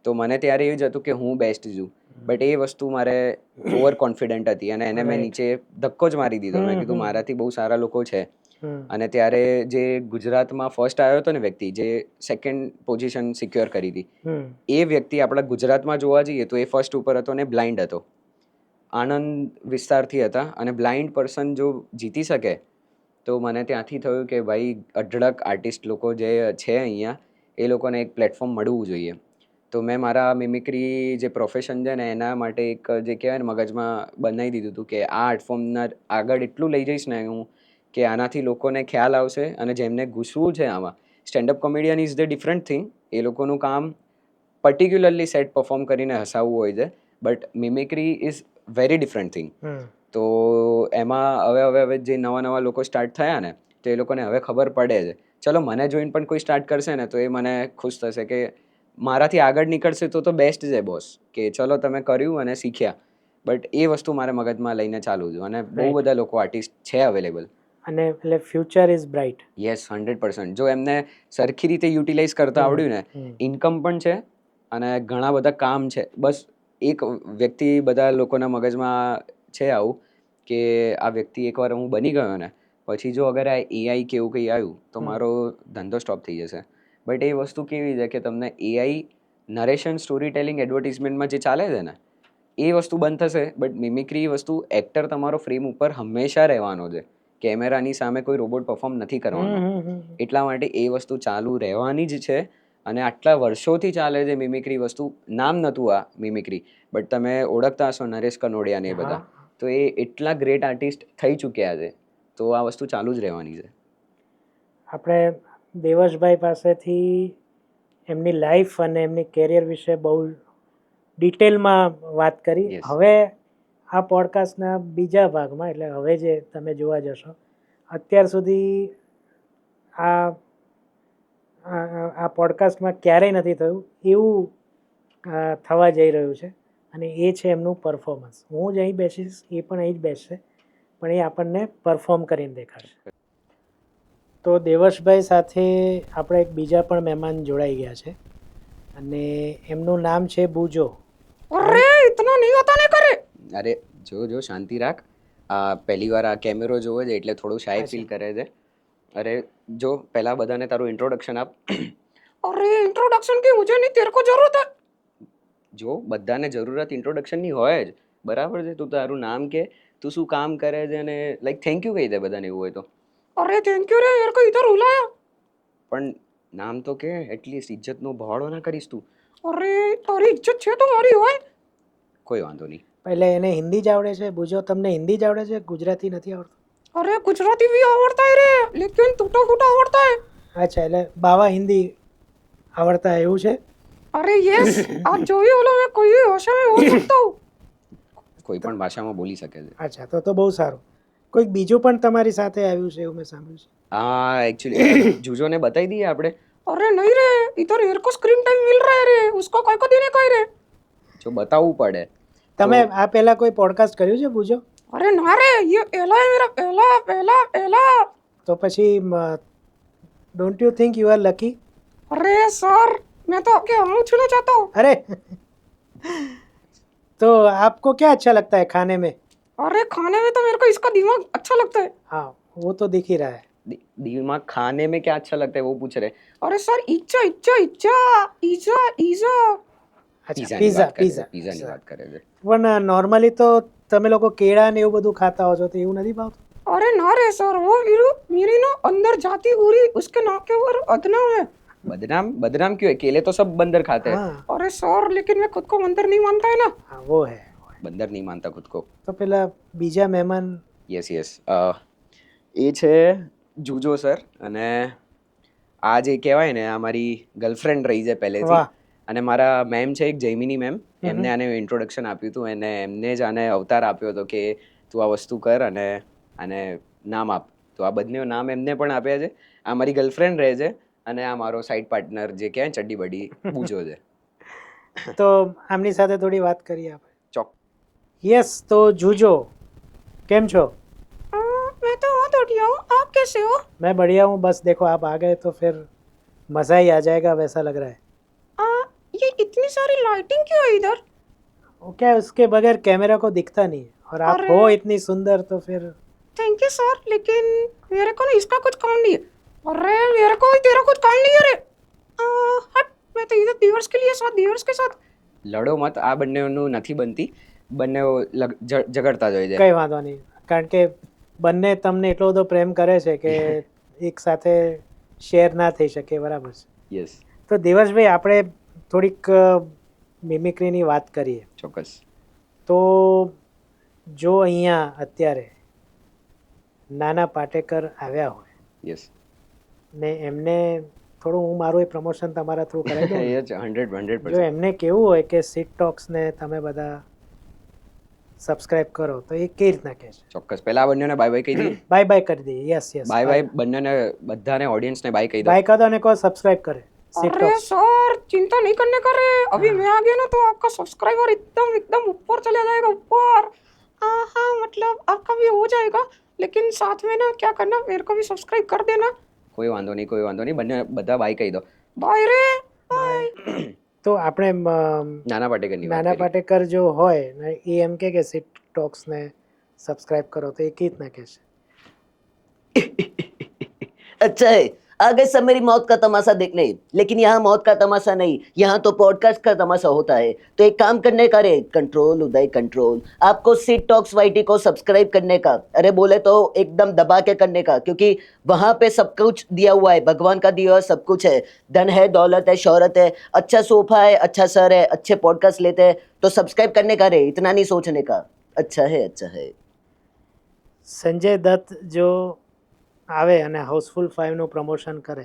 તો મને ત્યારે એવું જ હતું કે હું બેસ્ટ છું. બટ એ વસ્તુ મારે ઓવર કોન્ફિડન્ટ હતી અને એને મેં નીચે ધક્કો જ મારી દીધો. મેં કીધું મારાથી બહુ સારા લોકો છે. અને ત્યારે જે ગુજરાતમાં ફર્સ્ટ આવ્યો હતો ને વ્યક્તિ, જે 2nd પોઝિશન સિક્યોર કરી હતી, એ વ્યક્તિ આપણા ગુજરાતમાં જોવા જઈએ તો એ ફર્સ્ટ ઉપર હતો અને બ્લાઇન્ડ હતો. આણંદ વિસ્તારથી હતા. અને બ્લાઇન્ડ પર્સન જો જીતી શકે તો મને ત્યાંથી થયું કે ભાઈ અઢળક આર્ટિસ્ટ લોકો જે છે અહીંયા, એ લોકોને એક પ્લેટફોર્મ મળવું જોઈએ. તો મેં મારા મિમિક્રી જે પ્રોફેશન છે ને એના માટે એક જે કહેવાય ને મગજમાં બનાવી દીધું હતું કે આ આર્ટ ફોર્મના આગળ એટલું લઈ જઈશ ને હું કે આનાથી લોકોને ખ્યાલ આવશે. અને જેમને ઘૂસવું છે આમાં, stand up comedian is the different thing. એ લોકોનું કામ પર્ટિક્યુલરલી સેટ પરફોર્મ કરીને હસાવવું હોય છે, but mimicry is very different thing. તો એમાં હવે જે નવા લોકો સ્ટાર્ટ થયા ને, તો એ લોકોને હવે ખબર પડે છે. ચલો મને જોઈને પણ કોઈ સ્ટાર્ટ કરશે ને તો એ મને ખુશ થશે કે મારાથી આગળ નીકળશે તો બેસ્ટ છે બોસ, કે ચલો તમે કર્યું અને શીખ્યા. બટ એ વસ્તુ મારે મગજમાં લઈને ચાલુ છું. અને બહુ બધા લોકો આર્ટિસ્ટ છે અવેલેબલ. અને એટલે ફ્યુચર ઇઝ બ્રાઇટ. યસ, 100%. જો એમને સરખી રીતે યુટિલાઇઝ કરતા આવડ્યું ને, ઇન્કમ પણ છે અને ઘણા બધા કામ છે. બસ એક વ્યક્તિ બધા લોકોના મગજમાં છે આવું કે આ વ્યક્તિ એકવાર હું બની ગયો ને પછી જો અગર આ એઆઈ કે એવું કંઈ આવ્યું તો મારો ધંધો સ્ટોપ થઈ જશે. બટ એ વસ્તુ કેવી છે કે તમને એઆઈ નરેશન, સ્ટોરી ટેલિંગ, એડવર્ટિઝમેન્ટમાં જે ચાલે છે ને એ વસ્તુ બંધ થશે. બટ મિમિક્રી વસ્તુ એક્ટર તમારો ફ્રેમ ઉપર હંમેશા રહેવાનો છે. કેમેરાની સામે કોઈ રોબોટ પરફોર્મ નથી કરવાનો. એટલા માટે એ વસ્તુ ચાલુ રહેવાની જ છે. અને આટલા વર્ષોથી ચાલે છે મિમિક્રી વસ્તુ. નામ નહોતું આ મિમિક્રી, બટ તમે ઓળખતા હશો નરેશ કનોડિયા ને એ બધા. તો એ એટલા ગ્રેટ આર્ટિસ્ટ થઈ ચૂક્યા છે. તો આ વસ્તુ ચાલુ જ રહેવાની છે. આપણે દેવશભાઈ પાસેથી એમની લાઈફ અને એમની કેરિયર વિશે બહુ ડિટેલમાં વાત કરી. હવે આ પોડકાસ્ટના બીજા ભાગમાં, એટલે હવે જે તમે જોવા જશો, અત્યાર સુધી આ આ પોડકાસ્ટમાં ક્યારેય નથી થયું એવું થવા જઈ રહ્યું છે, અને એ છે એમનું પરફોર્મન્સ. હું જ અહીં બેસીશ, એ પણ અહીં જ બેસશે, પણ એ આપણને પરફોર્મ કરીને દેખાડશે. તો દેવર્ષભાઈ સાથે આપણે એક બીજા પણ મહેમાન જોડાઈ ગયા છે, અને એમનું નામ છે બુજો. અરે ઇતના નહીં હોતા ને કરે. અરે જો શાંતિ રાખ. આ પહેલી વાર આ કેમેરો જોવે છે એટલે થોડું શાય ફીલ કરે છે. અરે જો પહેલા બધાને તારું ઇન્ટ્રોડક્શન આપ. અરે इंट्रोडक्शन की मुझे नहीं, तेरे को जरूरत है. જો બધાને જરૂરત ઇન્ટ્રોડક્શનની હોય જ, બરાબર છે. તું તારું નામ કે, તું શું કામ કરે છે, અને લાઈક થેન્ક યુ કહી દે બધાને એવું હોય તો. अरे थैंक यू रे, मेरे को इधर बुलाया. પણ નામ તો કે, એટલીસ્ટ ઇજ્જતનો ભવાડો ના કરીશ તું. अरे तारी इज्जत છે તો મારી હોય. કોઈ વાંધો નહીં. એટલે એને હિન્દી જ આવડે છે. બુજો, તમને હિન્દી જ આવડે છે, ગુજરાતી નથી આવડતું? अरे गुजराती भी आवड़ता है रे, लेकिन टूटा फूटा आवड़ता है. અચ્છા, એટલે બાવા હિન્દી આવડતા એવું છે? अरे यस, आज जो भी बोलो मैं कोई भी भाषा में बोल सकता हूँ. કોઈ પણ ભાષામાં બોલી શકે છે. અચ્છા, તો બહુ સારું. કોઈક બીજું પણ તમારી સાથે આવ્યું છે એવું મેં સાંભળ્યું છે. હા, એકચ્યુઅલી જુજોને બતાવી દઈએ આપણે. अरे नहीं रे, इधर मेरे को स्क्रीन टाइम मिल रहा है रे, उसको कोई को देने कोई रे. જો બતાવવું પડે. તમે આ પહેલા કોઈ પોડકાસ્ટ કર્યું છે બુજો? अरे ना रे, ये पहला है मेरा, पहला. તો પછી don't you think you are lucky? अरे सर, मैं तो आपके आंगन छूना चाहता हूँ. अरे तो आपको क्या अच्छा लगता है खाने में? अरे खाने में तो मेरे को इसका दिमाग अच्छा लगता है. हाँ, वो तो दिख ही रहा है. दिमाग खाने में क्या अच्छा लगता है वो पूछ रहे. अरे सर, इच्छा. અચ્છા, પીઝા ની વાત કરે છે. પણ નોર્મલી તો તમે લોકો કેળા ને એવું બધું ખાતા હો છો, તો એવું નથી ભાવતું? अरे ना रे सर, वो मेरी ना अंदर जाती पूरी उसके नाक के ऊपर अदना है. बदनाम क्यों है? केले तो सब बंदर खाते हैं. हाँ अरे सर, लेकिन मैं खुद को बंदर नहीं मानता है ना. हाँ, वो है. बंदर नहीं मानता खुद को. તો પેલા બીજા મહેમાન? યસ એ છે જુજો સર, અને આ જે કહેવાય ને, આ મારી ગર્લફ્રેન્ડ રહી છે પહેલેથી. વાહ. અને મારા મેમ છે એક જૈમિની મેમ, એમને આને ઇન્ટ્રોડક્શન આપ્યું હતું, અને એમને જ આને અવતાર આપ્યો હતો કે તું આ વસ્તુ કર અને આને નામ આપ. તો આ બંને નામ એમને પણ આપ્યા છે. આ મારી ગર્લફ્રેન્ડ રહે છે, અને આ મારો સાઇડ પાર્ટનર જે કહેવાય ચડ્ડી બડી બુજો છે. તો આમની સાથે થોડી વાત કરીએ આપણે. ચોક. યસ, તો જુજો કેમ છો? मैं तो बहुत बढ़िया हूँ, आप कैसे हो? मैं बढ़िया हूँ. बस देखो आप आ गए तो फिर मज़ा ही आ जाएगा, वैसा लग रहा है. ये इतनी सारी लाइटिंग क्यों है इधर? वो क्या है, उसके बगैर कैमरा को दिखता नहीं है, और आप अरे। हो इतनी सुंदर तो फिर. थैंक यू सर, लेकिन मेरे को ना इसका कुछ काम नहीं है. अरे मेरे को तेरा कुछ काम नहीं है रे. हट, मैं तो इधर दिवर्स के साथ. લડો મત, આ બંનેનું નથી બનતી. બંને ઝઘડતા જ હોય છે. કંઈ વાંધો નહીં, કારણ કે બંને તમને એટલો બધો પ્રેમ કરે છે કે એક સાથે શેર ના થઈ શકે. બરાબર છે. યસ, તો દેવર્ષભાઈ, આપણે થોડીક મિમિક્રીની વાત કરીએ. ચોક્કસ. તો જો અહીંયા અત્યારે નાના પાટેકર આવ્યા હોય યસ, ને એમને થોડું, હું મારું એ પ્રમોશન તમારા થ્રુ કરાવી દઉં. એ જ 100%. જો એમને કેવું હોય કે સીટ ટોક્સને તમે બધા સબસ્ક્રાઇબ કરો, તો એ કઈ રીતના કહે છે? ચોક્કસ. પહેલા આ બંનેને બાય બાય કહી દઈએ. બાય બાય કરી દઈએ. યસ બાય બંનેને, બધાને ઓડિયન્સને બાય કહી દો. બાય કરો અને કહો સબસ્ક્રાઇબ કરે સીટ अरे ટોક્સ. सर, चिंता नहीं करने का रे, अभी मैं आ गया ना तो आपका सब्सक्राइबर एकदम ऊपर चला जाएगा, ऊपर. हाँ, मतलब आपका भी हो जाएगा, लेकिन साथ में ना क्या करना, मेरे को भी सब्सक्राइब कर देना. કોઈ વાંધો નહીં. બંને બધા બાય કહી દો. बाय रे, बाय. તો આપણે નાના પાટેકરની વાત નાના કરીએ. પાટેકર જો હોય ને, એ એમ કે સીટ ટોક્સને સબસ્ક્રાઇબ કરો, તો એ કઈ રીતના કહે છે? अच्छा है, आ गए सब मेरी मौत का तमाशा देखने, लेकिन यहाँ मौत का तमाशा नहीं, यहाँ तो पॉडकास्ट का तमाशा होता है. तो एक काम करने का रे, कंट्रोल उदय कंट्रोल, आपको सीट टॉक्स वाईटी को सब्सक्राइब करने का, अरे बोले तो एकदम दबा के करने का, क्योंकि वहाँ पे सब कुछ दिया हुआ है, भगवान का दिया हुआ सब कुछ है. धन है, दौलत है, शोहरत है, अच्छा सोफा है, अच्छा सर है, अच्छे पॉडकास्ट लेते हैं. तो सब्सक्राइब करने का रे, इतना नहीं सोचने का. अच्छा है. સંજય દત્ત જો આવે અને હાઉસફુલ 5 નું પ્રમોશન કરે,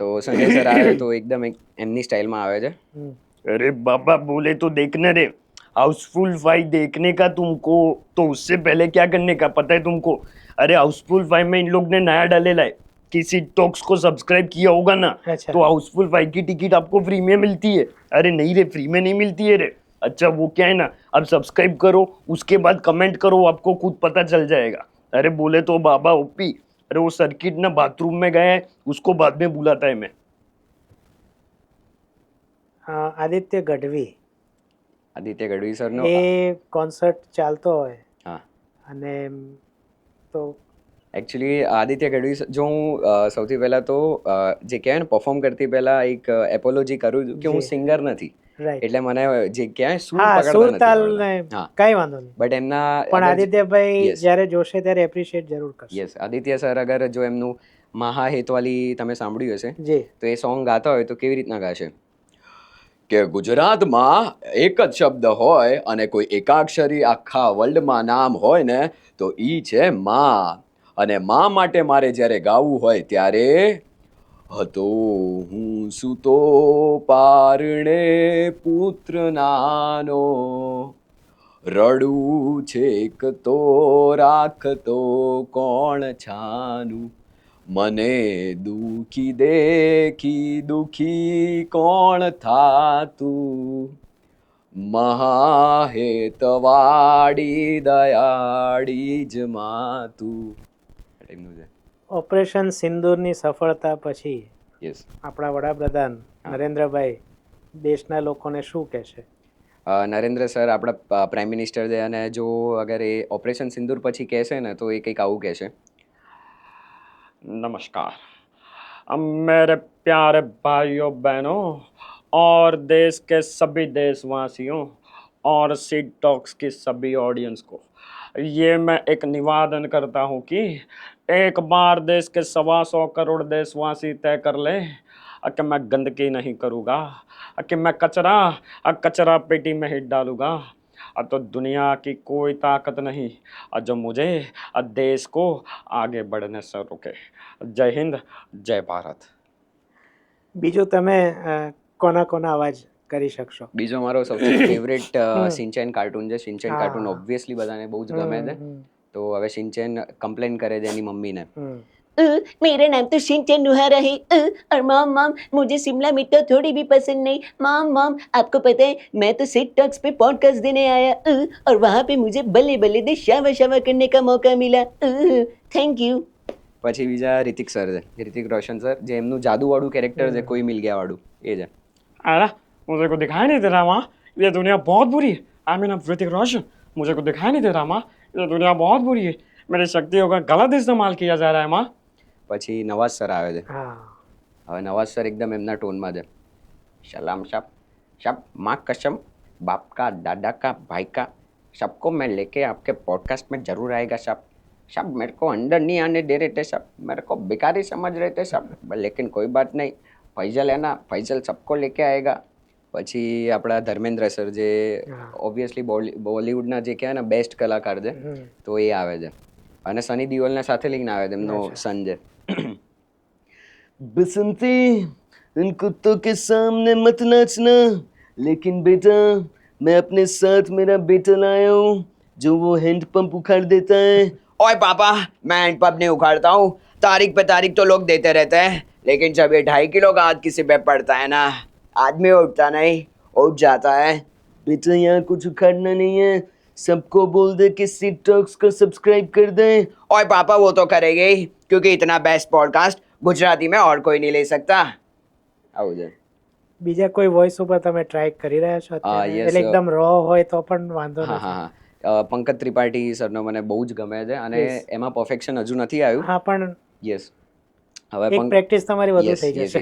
તો સંજય સર આવે તો એકદમ એમની સ્ટાઇલમાં આવે છે. હમ, अरे बाबा बोले तो देखना रे, हाउसफुल 5 देखने का तुमको, तो उससे पहले क्या करने का पता है तुमको? अरे हाउसफुल 5 में इन लोग ने नया डालेला है, किसी टॉक्स को सब्सक्राइब किया होगा ना, अच्छा। तो हाउसफुल 5 की टिकट आपको फ्री में मिलती है। अरे नहीं रे, फ्री में नहीं मिलती है रे। अच्छा वो क्या है ना, अब सब्सक्राइब करो, उसके बाद कमेंट करो, आपको खुद पता चल जाएगा। अरे बोले तो बाबा ओपी, अरे वो सर्किट ना बाथरूम में गया है, उसको बाद में बुलाता है मैं। આદિત્ય ગઢવી આદિત્ય ગઢવી સરનો એ કોન્સર્ટ ચાલતો હોય હા અને તો એકચ્યુઅલી આદિત્ય ગઢવી જો હું સૌથી પહેલાં તો જે કહેવાય ને પરફોર્મ કરતી પહેલાં એક એપોલોજી કરું છું કે હું જી. સિંગર નથી, રાઈટ એટલે મને જે કહેવાય સૂર હા પકડતા સુર નથી તાલ આવડતા. ને હા કઈ વાંધો નહીં બટ એમના પણ અગર આદિત્યભાઈ Yes. જ્યારે જોશે ત્યારે એપ્રિશિએટ જરૂર કરશે યસ આદિત્ય સર અગર જો એમનું મહા હેતવાલી તમે સાંભળ્યું હશે જી તો એ સોંગ ગાતા હોય તો કેવી રીતના ગાશે કે ગુજરાતમાં એક જ શબ્દ હોય અને કોઈ એકાક્ષરી આખા વર્લ્ડમાં નામ હોય ને તો ઈ છે માં, અને માં માટે મારે જ્યારે ગાવું હોય ત્યારે હતો હું સૂતો પારણે પુત્ર નાનો, રડું છેક તો રાખતો કોણ છાનું, મને દુખી દેખી દુખી કોણ થાતું, મહાહેતવાડી દયાળી જ માતું. ટાઈપનું છે. ઓપરેશન સિંદૂરની સફળતા પછી યસ આપણા વડાપ્રધાન નરેન્દ્રભાઈ દેશના લોકોને શું કહેશે? નરેન્દ્ર સર આપણા પ્રાઇમ મિનિસ્ટર છે, અને જો અગર એ ઓપરેશન સિંદૂર પછી કહેશે ને તો એ કંઈક આવું કહેશે. नमस्कार। अब मेरे प्यारे भाइयों बहनों और देश के सभी देशवासियों और सीट टॉक्स की सभी ऑडियंस को ये मैं एक निवेदन करता हूँ कि एक बार देश के 125 करोड़ देशवासी तय कर ले कि मैं गंदगी नहीं करूँगा, कि मैं कचरा पेटी में ही डालूंगा, तो दुनिया की कोई ताकत नहीं जो मुझे देश को आगे बढ़ने से रोके। जय हिंद, जय भारत। બીજું તમે કોના કોના અવાજ કરી શકશો? બીજો મારો સૌથી ફેવરેટ સિંચેન કાર્ટૂન છે. સિંચેન કાર્ટૂન ઓબ્વિયસલી બધાને બહુ જ ગમે છે. તો હવે સિંચેન કમ્પ્લેન કરે છે એની મમ્મીને. मेरा नाम तो शिनचैन नुहारा है। और मॉम मॉम मुझे शिमला मिर्च थोड़ी भी पसंद नहीं। मॉम मॉम आपको पता है मैं तो सेट टॉक्स पे पॉडकास्ट देने आया, और वहाँ पे मुझे बल्ले बल्ले दे शावा शावा करने का मौका मिला। Thank you. પછી બીજા રિતિક સર છે, રિતિક રોશન સર, જે એમનું જાદુવાળું કેરેક્ટર છે કોઈ મિલ ગયા વાળું, એ છે. अरे मुझे को दिखाई नहीं दे रहा माँ, ये दुनिया बहुत बुरी है। आई मीन ऋतिक रोशन, मुझे को दिखाई नहीं दे रहा माँ, ये दुनिया बहुत बुरी है। मेरी शक्तियों का गलत इस्तेमाल किया जा रहा है माँ। પછી નવાઝ સર આવે છે. હા હવે નવાઝ સર એકદમ એમના ટોનમાં છે. સલામ સાબ સાબ माँ कसम बाप का दादा का भाई का सबको मैं लेके आपके पॉडकास्ट में जरूर आएगा साहब. साहब मेरे को अंदर नहीं आने दे रहे थे साहब, मेरे को बेकारी समझ रहे थे साहब, लेकिन कोई बात नहीं, फैजल है ना, फैजल सबको लेके आएगा. પછી આપણા ધર્મેન્દ્ર સર જે ઓબ્વિયસલી બોલિવૂડના જે કહેવાય ને બેસ્ટ કલાકાર છે, તો એ આવે છે. અને સની દિયોલને સાથે લઈને આવે છે, એમનો સન છે. बसंती इन कुत्तों के सामने मत नाचना, लेकिन बेटा मैं अपने साथ मेरा बेटा लाया हूँ जो वो हैंड पंप उखाड़ देता है। ओए पापा, मैं हैंडपंप नहीं उखाड़ता हूँ, तारीख पे तारीख तो लोग देते रहते हैं, लेकिन जब ये 2.5 किलो का हाथ किसी पे पड़ता है ना, आदमी उठता नहीं, उठ जाता है। बेटा यहाँ कुछ उखाड़ना नहीं है, सबको बोल दे कि सीट टॉक्स को सब्सक्राइब कर दे। ओए पापा वो तो करेंगे ही, क्योंकि इतना बेस्ट पॉडकास्ट गुजराती में और कोई नहीं ले सकता. આવું છે. બીજા કોઈ વોઇસ ઉપર તમે ટ્રાય કરી રહ્યા છો અત્યારે? yes, એટલે એકદમ રો હોય તો પણ વાંધો હા નથી. હા હા પંકજ ત્રિપાઠી સરનો મને બહુ જ ગમે છે, અને Yes. એમાં પરફેક્શન હજુ નથી આવ્યું. હા પણ યસ હવે એક પ્રેક્ટિસ તમારી વધુ થઈ જશે.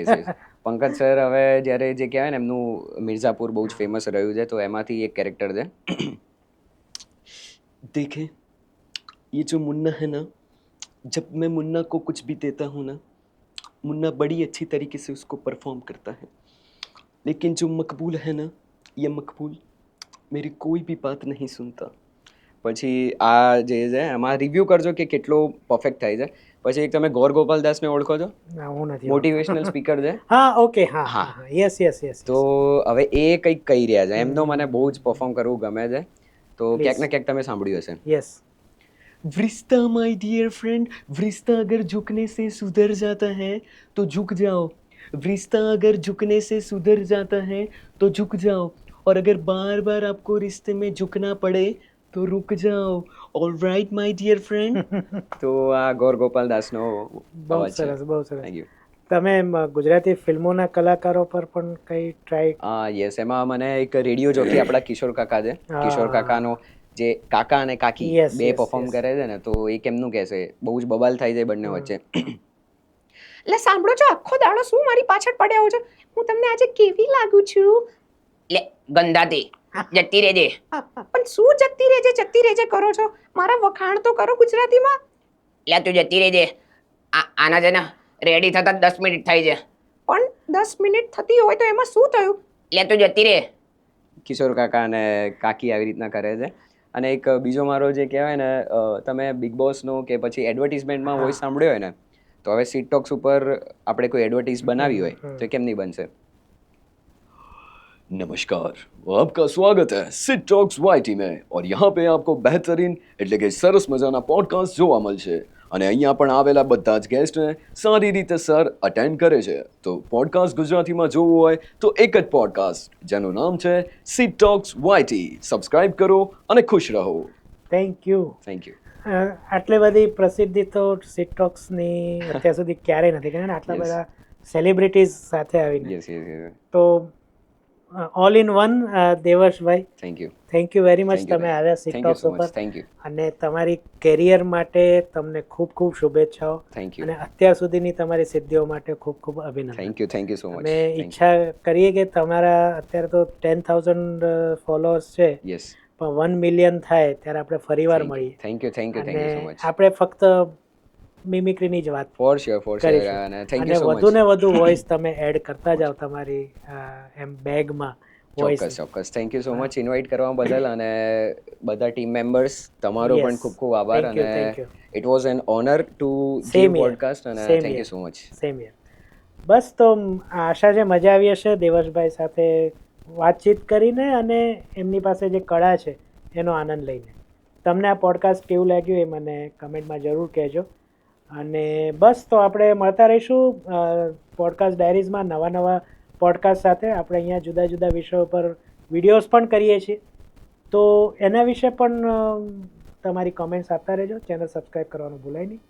પંકજ સર હવે જ્યારે જે કહેવાય ને એમનું મિર્ઝાપુર બહુ જ ફેમસ રહ્યું છે, તો એમાંથી એક કેરેક્ટર છે. देखे ये जो मुन्ना है ना, जब मैं मुन्ना को कुछ भी देता हूँ ना, मुन्ना बड़ी अच्छी तरीके से उसको परफॉर्म करता है, लेकिन जो मकबूल है ना, ये मकबूल मेरी कोई भी बात नहीं सुनता. પછી આ જે છે એમાં રિવ્યૂ કરજો કે કેટલો પરફેક્ટ થાય છે. પછી એક તમે ગોર ગોપાલદાસને ઓળખો છો? ના, હું નથી. મોટિવેશનલ સ્પીકર છે. હા, ઓકે, હા હા. હા, યસ યસ યસ. તો હવે એ કંઈક કહી રહ્યા છે. એમનો મને બહુ જ પરફોર્મ કરવું ગમે છે. તો ક્યાંક ને ક્યાંક તમે સાંભળ્યું હશે. યસ. वृष्ता माय डियर फ्रेंड, वृष्ता अगर झुकने से सुधर जाता है तो झुक जाओ, वृष्ता अगर झुकने से सुधर जाता है तो झुक जाओ, और अगर बार बार आपको रिश्ते में झुकना पड़े तो रुक जाओ, all right my dear friend. તો આ ગોર ગોપાલદાસનો બહુ અવાજ છે. સરસ, બહુ સરસ. Thank you. તમે ગુજરાતી ફિલ્મોના કલાકારો પર પણ કઈ ટ્રાય? યસ, એમાં મને એક રેડિયો જોકી આપણા કિશોર કાકા છે. હા. કિશોર કાકાનો જે કાકા અને કાકી Yes, બે yes, પરફોર્મ yes. કરે છે ને, તો એ કેમનું કહેશે, બહુ જ બબાલ થાય છે બંને વચ્ચે. લે સાંભળો છો, આખો દાડો શું મારી પાછળ પડ્યા છો? હું તમને આજે કેવી લાગુ છું? લે ગંદાતી જતી રહેજે. પણ શું જતી રહેજે કરો છો? મારા વખાણ તો કરો ગુજરાતીમાં. લે તું જતી રહેજે. આના છે ને રેડી થતા 10 મિનિટ થઈ છે. પણ 10 મિનિટ થતી હોય તો એમાં શું થયું? લે તું જતી રહે. કિશોર કાકા અને કાકી આવી રીતના કરે છે. અને એક બીજો મારો જે કહેવાય ને, તમે બિગ બોસનો કે પછી એડવર્ટિઝમેન્ટમાં વોઇસ સાંભળ્યો હોય ને, તો હવે સીટ ટોક્સ ઉપર આપણે કોઈ એડવર્ટાઇઝ બનાવી હોય તો કેમ નહીં બનશે? नमस्कार, आपका स्वागत है सिट टॉक्स वाईटी में, और यहाँ पे आपको बेहतरीन એટલે કે સરસ મજાના પોડકાસ્ટ જોવા મળશે. અને અહીંયા પણ આવેલા બધા જ ગેસ્ટને સારી રીતે સર અટેન્ડ કરે છે. તો પોડકાસ્ટ ગુજરાતીમાં જોવું હોય તો એક જ પોડકાસ્ટ જેનું નામ છે સિટ ટોક્સ વાયટી. સબસ્ક્રાઇબ કરો અને ખુશ રહો. Thank you. Thank you. આટલી બધી પ્રસિદ્ધિ તો સિટટોક્સની અત્યાર સુધી ક્યારેય નથી કરી ને, આટલા Yes. બધા સેલિબ્રિટીઝ સાથે આવીને. Yes yes yes. તો ઓલ ઇન વન દેવર્ષભાઈ, thank you. Thank you very much. Thank you, તમે man. આવ્યા થેન્ક યુ સિટટોક્સ સો ઉપર, મચ. Thank you. અને તમારી કેરિયર માટે તમને ખૂબ ખૂબ શુભેચ્છાઓ, થેન્ક યુ. અને અત્યાર સુધીની તમારી સિદ્ધિઓ માટે ખૂબ ખૂબ અભિનંદન. Thank you so much. અમે ઈચ્છા કરીએ કે તમારા અત્યારે તો 10,000 ફોલોઅર્સ છે, યસ. પણ 1 મિલિયન થાય ત્યારે આપણે ફરીવાર મળીએ. થેન્ક યુ સો અને મચ. આપણે ફક્ત મિમિક્રીની જ વાત ફોર શ્યોર કરીશું. અને થેન્ક અને યુ સો વધુ મચ. ને વધુ વોઇસ તમે એડ કરતા જાઓ તમારી એમ બેગમાં વોઇસ. ચોક્કસ. Thank you so much invite કરવા બદલ, અને બધા ટીમ મેમ્બર્સ તમારો Yes. પણ ખૂબ ખૂબ આભાર. Thank you, અને thank you. It was an honour to Same give here. Podcast, અને Same thank here. You so much. Same here. બસ, તો આશા છે મજા આવી હશે દેવર્ષભાઈ સાથે વાતચીત કરીને, અને એમની પાસે જે કળા છે એનો આનંદ લઈને. તમને આ પોડકાસ્ટ કેવું લાગ્યું એ મને કમેન્ટમાં જરૂર કહેજો. અને બસ, તો આપણે મળતા રહીશું પોડકાસ્ટ ડાયરીઝમાં નવા પોડકાસ્ટ સાથે. આપણે અહીંયા જુદા જુદા વિષયો પર વિડીયોઝ પણ કરીએ છીએ, તો એના વિશે પણ તમારી કમેન્ટ્સ આપતા રહેજો. ચેનલ સબસ્ક્રાઈબ કરવાનું ભૂલાય નહીં.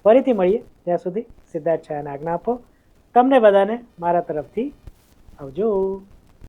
ફરીથી મળીએ, ત્યાં સુધી સિદ્ધાર્થ છાયાને આજ્ઞા આપો. તમને બધાને મારા તરફથી આવજો.